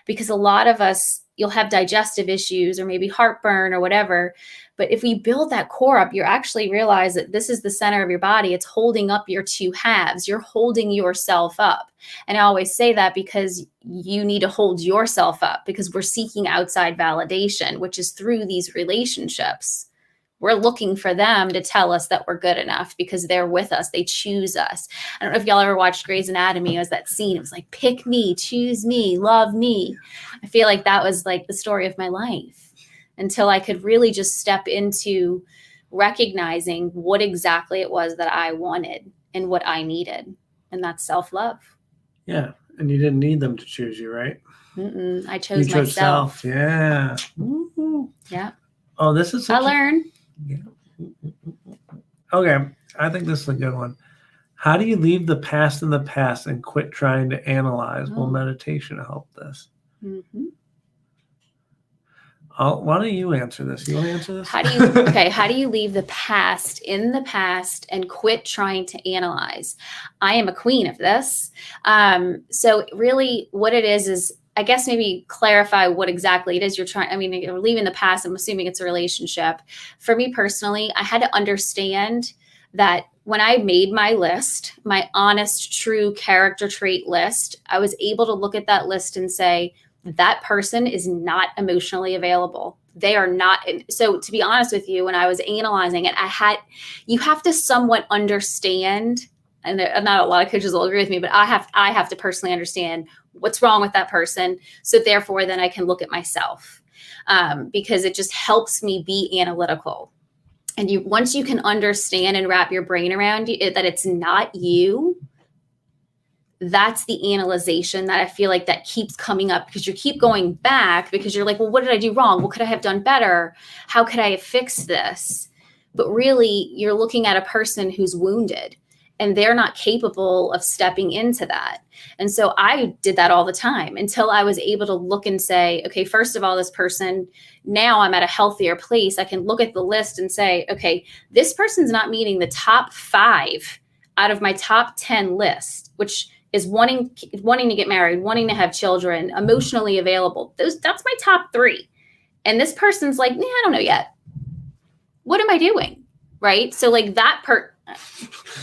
because a lot of us, you'll have digestive issues or maybe heartburn or whatever. But if we build that core up, you actually realize that this is the center of your body. It's holding up your 2 halves. You're holding yourself up. And I always say that because you need to hold yourself up, because we're seeking outside validation, which is through these relationships. We're looking for them to tell us that we're good enough because they're with us. They choose us. I don't know if y'all ever watched Grey's Anatomy. It was that scene. It was like, pick me, choose me, love me. I feel like that was like the story of my life, until I could really just step into recognizing what exactly it was that I wanted and what I needed. And that's self-love. Yeah. And you didn't need them to choose you, right? I chose myself. Yeah. Mm-hmm. Yeah. Oh, this is I learned. Yeah. Okay. I think this is a good one. How do you leave the past in the past and quit trying to analyze? Will meditation help this? Mm-hmm. Why don't you answer this? You want to answer this? How do you leave the past in the past and quit trying to analyze? I am a queen of this. So really what it is I guess maybe clarify what exactly it is you're trying. I mean, you're leaving the past. I'm assuming it's a relationship. For me personally, I had to understand that when I made my list, my honest, true character trait list, I was able to look at that list and say, that person is not emotionally available. They are not. So to be honest with you, when I was analyzing it, you have to somewhat understand, and not a lot of coaches will agree with me, but I have to personally understand what's wrong with that person. So therefore, then I can look at myself, because it just helps me be analytical. And once you can understand and wrap your brain around that it's not you, that's the analyzation that I feel like that keeps coming up, because you keep going back because you're like, well, what did I do wrong? What could I have done better? How could I have fixed this? But really, you're looking at a person who's wounded and they're not capable of stepping into that. And so I did that all the time until I was able to look and say, okay, first of all, this person, now I'm at a healthier place. I can look at the list and say, okay, this person's not meeting the top 5 out of my top 10 list, which is wanting to get married, wanting to have children, emotionally available. That's my top 3. And this person's like, I don't know yet. What am I doing? Right? So like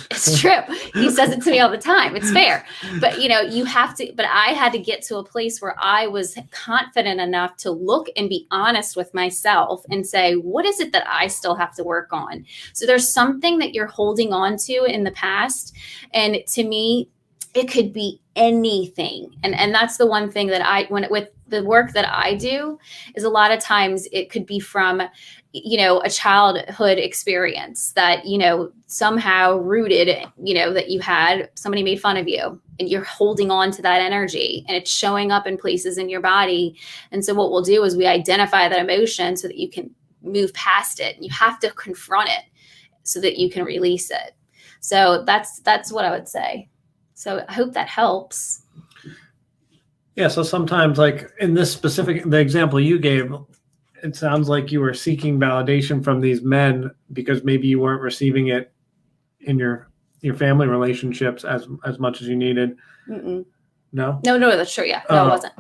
it's true. He says it to me all the time. It's fair. But I had to get to a place where I was confident enough to look and be honest with myself and say, what is it that I still have to work on? So there's something that you're holding on to in the past. And to me, it could be anything. And that's the one thing that with the work that I do is a lot of times it could be from, a childhood experience that, somehow rooted, that you had, somebody made fun of you and you're holding on to that energy and it's showing up in places in your body. And so what we'll do is we identify that emotion so that you can move past it. And you have to confront it so that you can release it. So that's what I would say. So I hope that helps. Yeah. So sometimes, like in this the example you gave, it sounds like you were seeking validation from these men because maybe you weren't receiving it in your family relationships as much as you needed. Mm-mm. No? No, that's true. Yeah. No, it wasn't.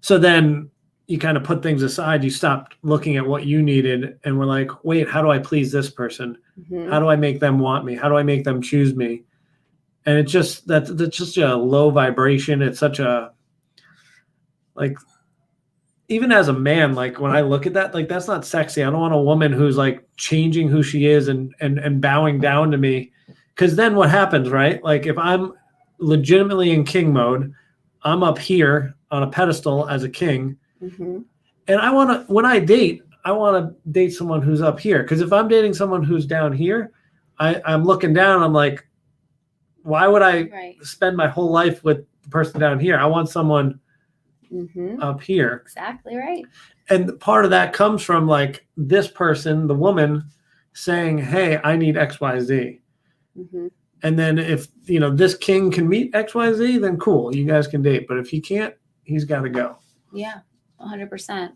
So then you kind of put things aside. You stopped looking at what you needed and were like, wait, how do I please this person? Mhm. How do I make them want me? How do I make them choose me? And it's just that's just a low vibration. It's such a, like, even as a man, like when I look at that, like that's not sexy. I don't want a woman who's like changing who she is and bowing down to me. Cause then what happens, right? Like if I'm legitimately in king mode, I'm up here on a pedestal as a king. Mhm. And I want to, when I want to date someone who's up here. Cause if I'm dating someone who's down here, I'm looking down. I'm like, why would I Right. spend my whole life with the person down here? I want someone Mhm. up here. Exactly right. And part of that comes from like this person, the woman, saying, hey, I need XYZ. Mhm. And then if, you know, this king can meet XYZ, then cool, you guys can date. But if he can't, he's got to go. Yeah, 100%.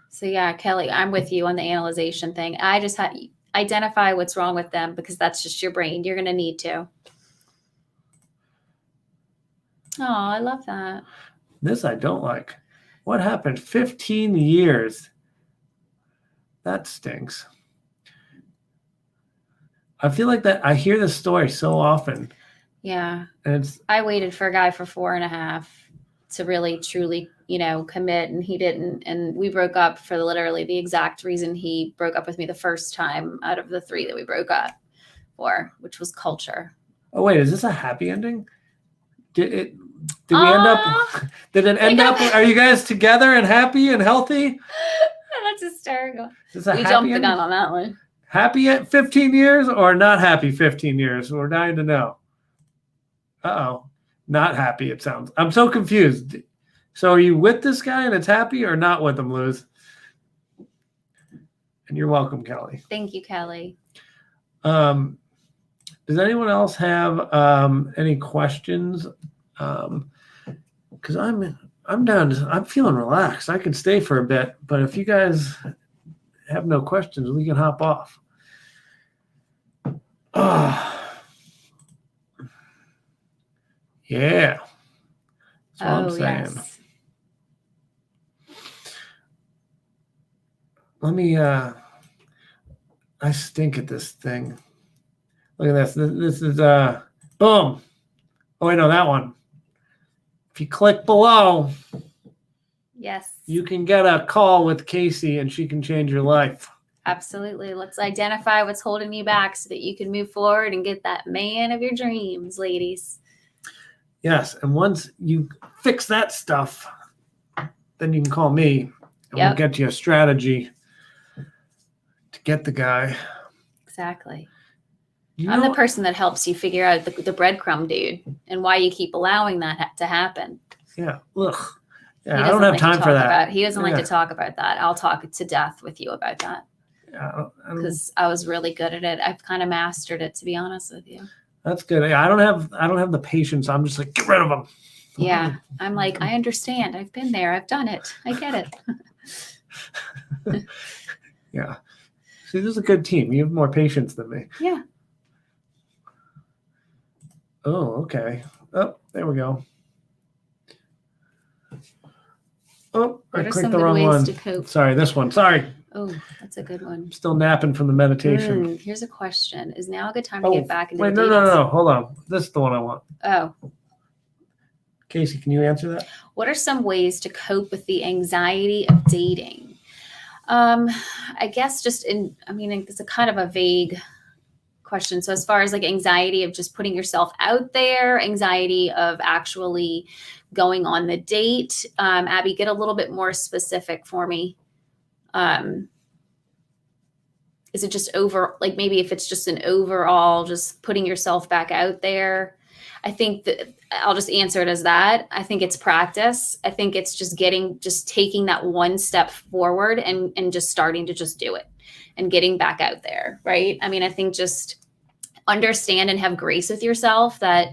So yeah, Kelly, I'm with you on the analyzation thing. I just had identify what's wrong with them because that's just your brain. You're going to need to. Oh, I love that. This I don't like. What happened? 15 years. That stinks. I feel like that I hear this story so often. Yeah. And it's, I waited for a guy for 4.5 to really truly, commit, and he didn't. And we broke up for literally the exact reason he broke up with me the first time out of the 3 that we broke up for, which was culture. oh wait, is this a happy ending? Did we end up? Did it end up? Are you guys together and happy and healthy? That's hysterical. Is this a We happy jumped the ending? gun on that one. Happy at 15 years or not happy 15 years? We're dying to know. Uh-oh. Not happy, it sounds. I'm so confused. So are you with this guy and it's happy or not with him, Luz? And you're welcome, Kelly. Thank you, Kelly. Does anyone else have any questions? Because I'm down. I'm feeling relaxed. I can stay for a bit, but if you guys have no questions, we can hop off. Yeah. That's what I'm saying. Yes. Let me I stink at this thing. Look at this. This is boom. Oh wait, no, that one. If you click below, Yes. you can get a call with Kaci and she can change your life. Absolutely. Let's identify what's holding you back so that you can move forward and get that man of your dreams, ladies. Yes, and once you fix that stuff, then you can call me and we'll get you a strategy to get the guy. Exactly. You I'm know, the person that helps you figure out the breadcrumb dude and why you keep allowing that to happen. Yeah. Ugh. Yeah, He I don't have time for that. He doesn't like to talk about that. I'll talk to death with you about that. Yeah, because I was really good at it. I've kind of mastered it, to be honest with you. That's good. Yeah, I don't have the patience. I'm just like, get rid of them. Yeah, I'm like, I understand. I've been there. I've done it. I get it. Yeah. See, this is a good team. You have more patience than me. Yeah. Oh, okay. Oh, there we go. Oh, I clicked the wrong one. Sorry, this one. Sorry. Oh, that's a good one. I'm still napping from the meditation. Here's a question. Is now a good time to get back into the dating? No. Hold on. This is the one I want. Oh. Kaci, can you answer that? What are some ways to cope with the anxiety of dating? I guess it's a kind of a vague question. So as far as like anxiety of just putting yourself out there, anxiety of actually going on the date, Abby, get a little bit more specific for me. Is it just maybe if it's just an overall, just putting yourself back out there? I think that I'll just answer it as that. I think it's practice. I think it's just taking that one step forward and just starting to just do it and getting back out there. Right. I mean, I think just understand and have grace with yourself that,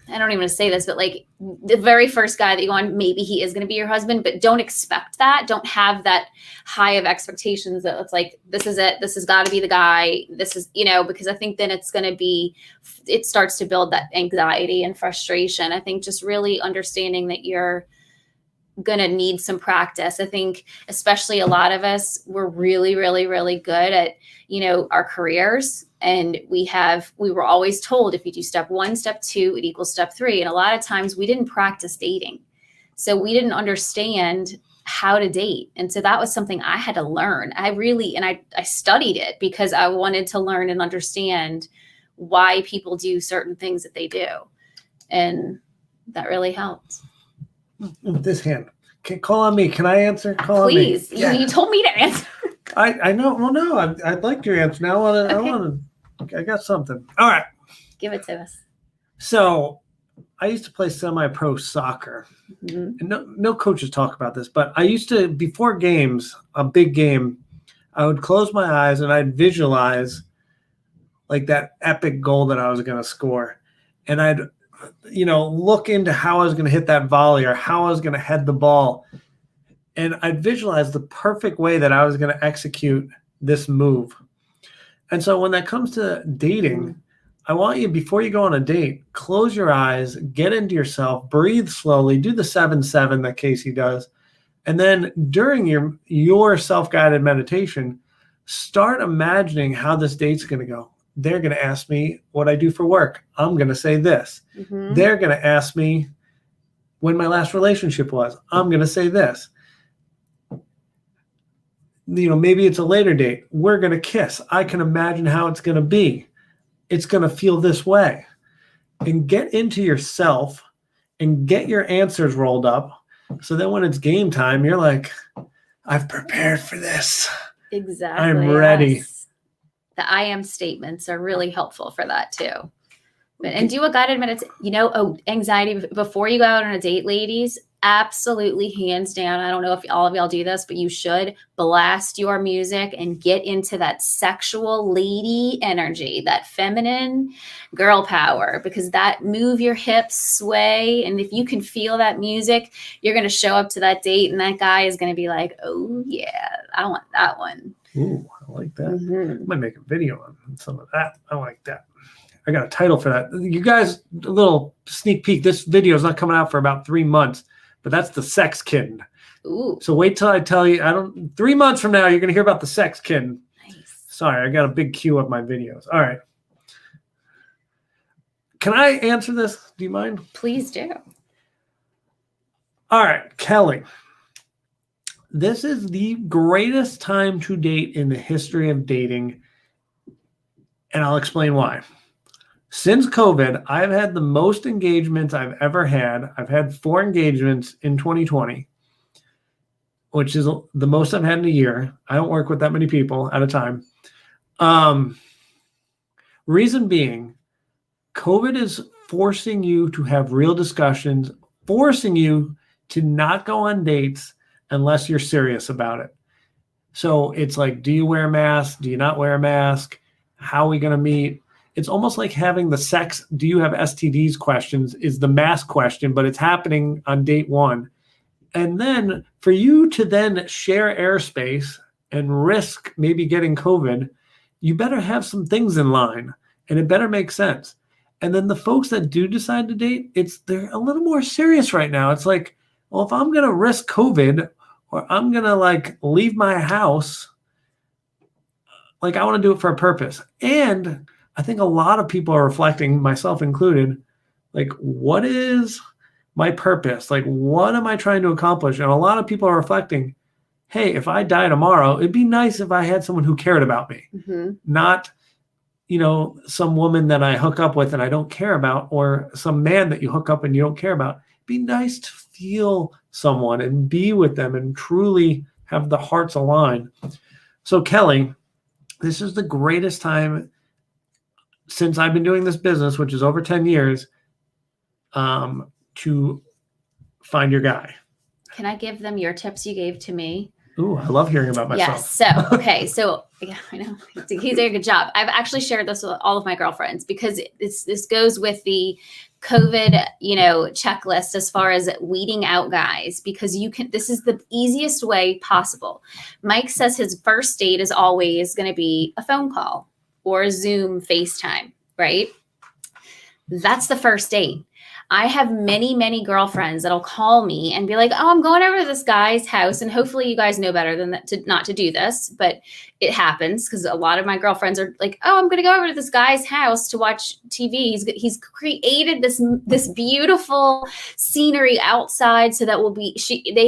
I don't even want to say this, but like the very first guy that you go on, maybe he is going to be your husband, but don't expect that. Don't have that high of expectations that it's like, this is it. This has got to be the guy. This is, because I think then it starts to build that anxiety and frustration. I think just really understanding that you're going to need some practice. I think especially a lot of us, we're really, really, really good at, our careers. And we were always told if you do step 1, step 2, it equals step 3. And a lot of times we didn't practice dating. So we didn't understand how to date. And so that was something I had to learn. I studied it because I wanted to learn and understand why people do certain things that they do. And that really helped. This hand. Okay, call on me. Can I answer? Please. On me. Yeah. You told me to answer. I know. Well, no, I'd like your answer. Now I got something. All right. Give it to us. So I used to play semi-pro soccer. Mm-hmm. And no coaches talk about this, but I used to, before games, a big game, I would close my eyes and I'd visualize like that epic goal that I was going to score. And I'd look into how I was going to hit that volley or how I was going to head the ball. And I'd visualize the perfect way that I was going to execute this move. And so when that comes to dating, I want you, before you go on a date, close your eyes, get into yourself, breathe slowly, do the 7-7 that Kaci does. And then during your self-guided meditation, start imagining how this date's going to go. They're going to ask me what I do for work. I'm going to say this. Mm-hmm. They're going to ask me when my last relationship was. I'm going to say this. Maybe it's a later date. We're going to kiss. I can imagine how it's going to be. It's going to feel this way. And get into yourself and get your answers rolled up. So then when it's game time, you're like, I've prepared for this. Exactly. I'm ready. Yes. The I am statements are really helpful for that too. And do a guided meditation. Anxiety before you go out on a date, ladies, absolutely hands down. I don't know if all of y'all do this, but you should blast your music and get into that sexual lady energy, that feminine girl power, because that move your hips, sway. And if you can feel that music, you're going to show up to that date and that guy is going to be like, oh yeah, I want that one. Ooh, I like that. Mm-hmm. I might make a video on some of that. I like that. I got a title for that. You guys, a little sneak peek. This video is not coming out for about 3 months, but that's the sex kitten. Ooh. So wait till I tell you. 3 months from now, you're going to hear about the sex kitten. Nice. Sorry, I got a big queue of my videos. All right. Can I answer this? Do you mind? Please do. All right, Kelly. This is the greatest time to date in the history of dating, and I'll explain why. Since COVID, I've had the most engagements I've ever had. I've had 4 engagements in 2020, which is the most I've had in a year. I don't work with that many people at a time. Reason being, COVID is forcing you to have real discussions, forcing you to not go on dates unless you're serious about it. So it's like, do you wear a mask? Do you not wear a mask? How are we going to meet? It's almost like having the sex, do you have STDs questions is the mask question, but it's happening on date 1. And then for you to then share airspace and risk maybe getting COVID, you better have some things in line and it better make sense. And then the folks that do decide to date, they're a little more serious right now. It's like, well, if I'm going to risk COVID or I'm going to leave my house, I want to do it for a purpose. And I think a lot of people are reflecting, myself included, what is my purpose? What am I trying to accomplish? And a lot of people are reflecting, hey, if I die tomorrow, it'd be nice if I had someone who cared about me, not, some woman that I hook up with and I don't care about, or some man that you hook up and you don't care about. It'd be nice to feel someone and be with them and truly have the hearts align. So Kelly, this is the greatest time since I've been doing this business, which is over 10 years, to find your guy. Can I give them your tips you gave to me? Ooh, I love hearing about myself. Yes. So, okay. So, yeah, I know he's doing a good job. I've actually shared this with all of my girlfriends because this goes with the COVID, checklist as far as weeding out guys, because this is the easiest way possible. Mike says his first date is always going to be a phone call or a Zoom FaceTime, right? That's the first date. I have many, many girlfriends that'll call me and be like, oh, I'm going over to this guy's house. And hopefully you guys know better than that not to do this, but it happens because a lot of my girlfriends are like, oh, I'm going to go over to this guy's house to watch TV. He's created this beautiful scenery outside so that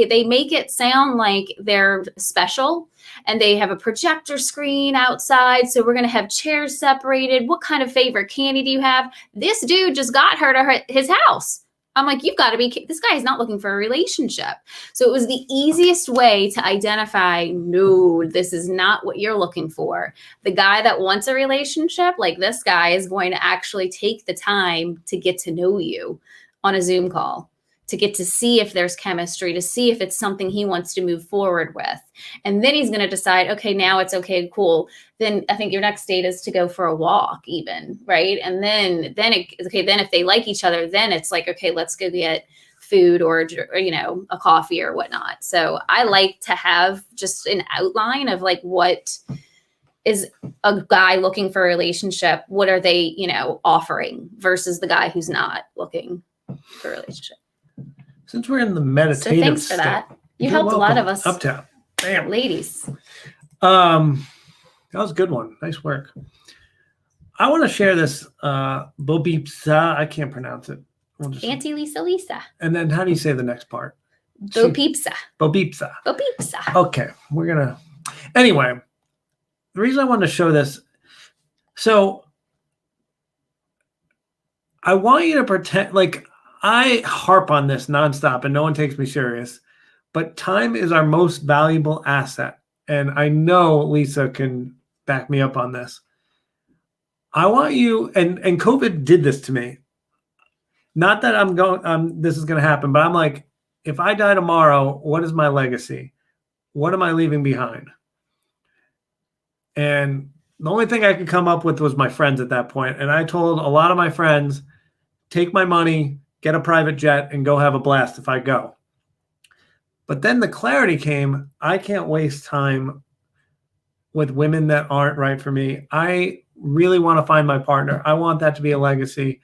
they make it sound like they're special. And they have a projector screen outside. So we're going to have chairs separated. What kind of favorite candy do you have? This dude just got her to his house. I'm like, you've got to be, this guy is not looking for a relationship. So it was the easiest way to identify, no, this is not what you're looking for. The guy that wants a relationship, like this guy, is going to actually take the time to get to know you on a Zoom call, to get to see if there's chemistry, to see if it's something he wants to move forward with. And then he's going to decide, okay, now it's okay, cool. Then I think your next date is to go for a walk even, right? And then if they like each other, then it's like, okay, let's go get food or a coffee or whatnot. So I like to have just an outline of like, what is a guy looking for a relationship? What are they, offering versus the guy who's not looking for a relationship? Since we're in the meditative so thanks for that. You helped welcome. A lot of us Uptown. Bam. Ladies. That was a good one. Nice work. I want to share this Bobipsa. I can't pronounce it. Auntie Lisa. And then how do you say the next part? Bobipsa. Bobipsa. Okay. Anyway, the reason I wanted to show this. So I want you to pretend like I harp on this nonstop and no one takes me serious, but time is our most valuable asset. And I know Lisa can back me up on this. I want you, and COVID did this to me. Not that this is going to happen, but I'm like, if I die tomorrow, what is my legacy? What am I leaving behind? And the only thing I could come up with was my friends at that point. And I told a lot of my friends, take my money, get a private jet, and go have a blast if I go. But then the clarity came, I can't waste time with women that aren't right for me. I really want to find my partner. I want that to be a legacy.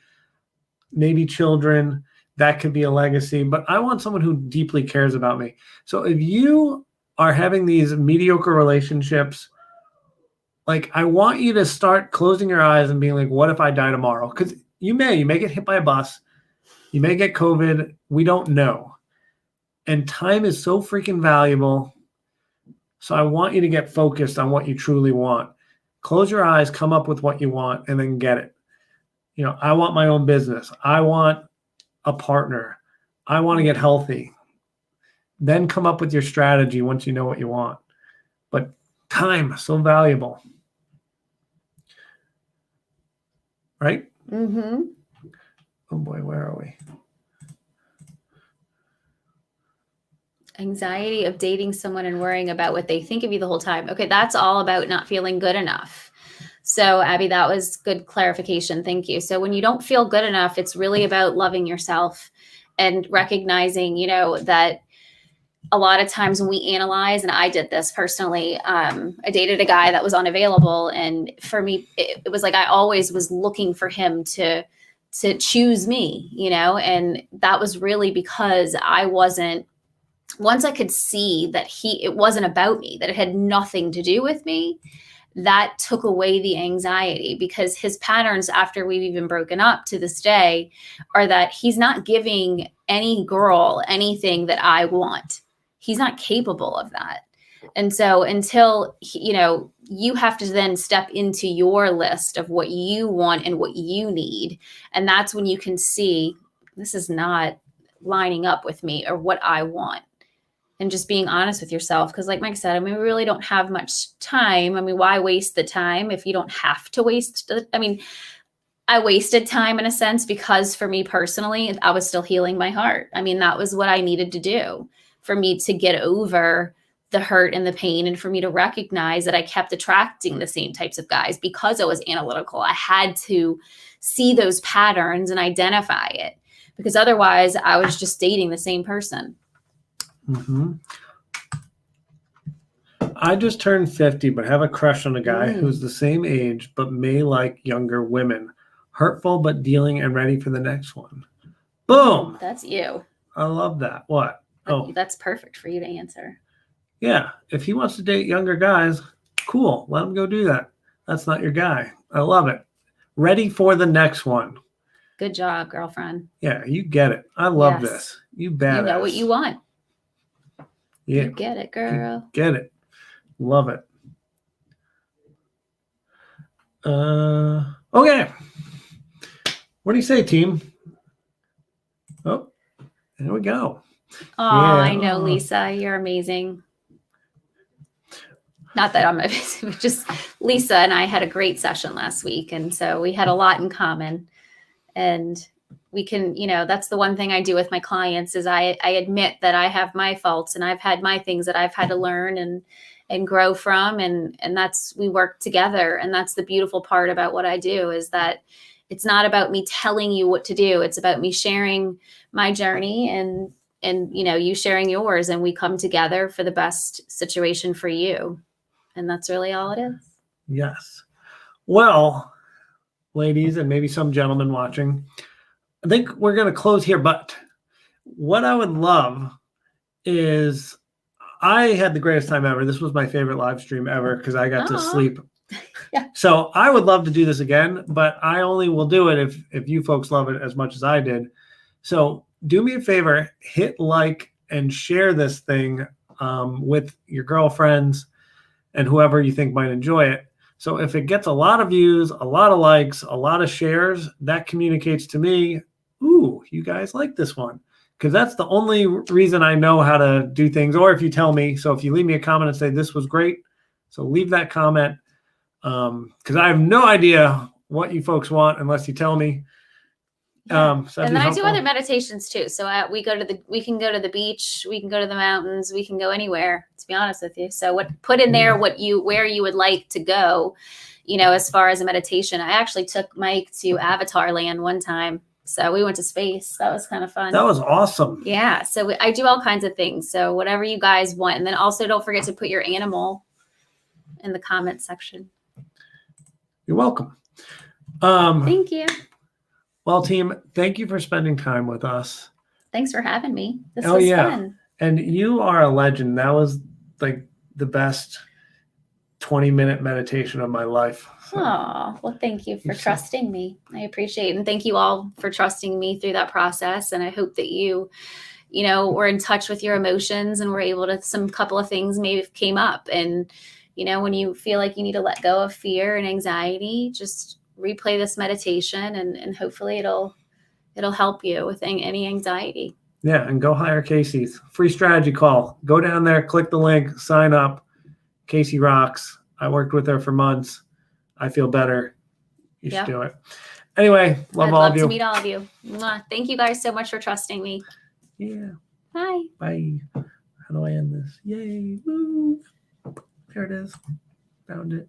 Maybe children, that could be a legacy. But I want someone who deeply cares about me. So if you are having these mediocre relationships, like I want you to start closing your eyes and being like, what if I die tomorrow? Because you may get hit by a bus. You may get COVID. We don't know. And time is so freaking valuable. So I want you to get focused on what you truly want. Close your eyes, come up with what you want, and then get it. I want my own business. I want a partner. I want to get healthy. Then come up with your strategy once you know what you want. But time, so valuable. Right? Mm-hmm. Oh boy, where are we? Anxiety of dating someone and worrying about what they think of you the whole time. Okay, that's all about not feeling good enough. So, Abby, that was good clarification. Thank you. So when you don't feel good enough, it's really about loving yourself and recognizing, that a lot of times when we analyze, and I did this personally, I dated a guy that was unavailable. And for me, it was like I always was looking for him to choose me, and that was really because once I could see that it wasn't about me, that it had nothing to do with me, that took away the anxiety, because his patterns after we've even broken up to this day are that he's not giving any girl anything that I want. He's not capable of that. And so until, you have to then step into your list of what you want and what you need. And that's when you can see this is not lining up with me or what I want. And just being honest with yourself. Because like Mike said, we really don't have much time. Why waste the time if you don't have to waste it? I wasted time in a sense because for me personally, I was still healing my heart. That was what I needed to do for me to get over the hurt and the pain, and for me to recognize that I kept attracting the same types of guys because I was analytical. I had to see those patterns and identify it, because otherwise I was just dating the same person. Mm-hmm. I just turned 50, but have a crush on a guy who's the same age, but may like younger women. Hurtful, but dealing and ready for the next one. Boom. That's you. I love that. What? Oh, that's perfect for you to answer. Yeah. If he wants to date younger guys, cool. Let him go do that. That's not your guy. I love it. Ready for the next one. Good job, girlfriend. Yeah, you get it. I love this. You badass. You know what you want. Yeah. You get it, girl. You get it. Love it. Okay. What do you say, team? Oh, there we go. Oh, yeah. I know, Lisa. You're amazing. Not that I'm amazing, but just Lisa and I had a great session last week. And so we had a lot in common. And we can, that's the one thing I do with my clients is I admit that I have my faults and I've had my things that I've had to learn and grow from. And we work together. And that's the beautiful part about what I do, is that it's not about me telling you what to do. It's about me sharing my journey and you sharing yours, and we come together for the best situation for you. And that's really all it is. Yes. Well, ladies, and maybe some gentlemen watching, I think we're going to close here. But what I would love is, I had the greatest time ever. This was my favorite live stream ever because I got to sleep. Yeah. So I would love to do this again, but I only will do it if you folks love it as much as I did. So do me a favor, hit like and share this thing with your girlfriends and whoever you think might enjoy it. So if it gets a lot of views, a lot of likes, a lot of shares, that communicates to me, ooh, you guys like this one. Because that's the only reason I know how to do things. Or if you tell me, so if you leave me a comment and say, this was great, so leave that comment. Because I have no idea what you folks want unless you tell me. Yeah. And then I do other meditations too. So we can go to the beach, we can go to the mountains, we can go anywhere, to be honest with you. So put in there where you would like to go, as far as a meditation. I actually took Mike to Avatar Land one time. So we went to space. That was kind of fun. That was awesome. Yeah. So I do all kinds of things. So whatever you guys want. And then also don't forget to put your animal in the comment section. You're welcome. Thank you. Well, team, thank you for spending time with us. Thanks for having me. This was fun. And you are a legend. That was like the best 20-minute meditation of my life. So. Oh, well, thank you for trusting me. I appreciate it. And thank you all for trusting me through that process. And I hope that you were in touch with your emotions and were able to, some couple of things maybe came up. And, when you feel like you need to let go of fear and anxiety, just replay this meditation and hopefully it'll help you with any anxiety. Yeah. And go hire Kaci's free strategy call. Go down there, click the link, sign up. Kaci rocks. I worked with her for months. I feel better. You should do it. Anyway, love all of you. I'd love to meet all of you. Mwah. Thank you guys so much for trusting me. Yeah. Bye. Bye. How do I end this? Yay. Woo. There it is. Found it.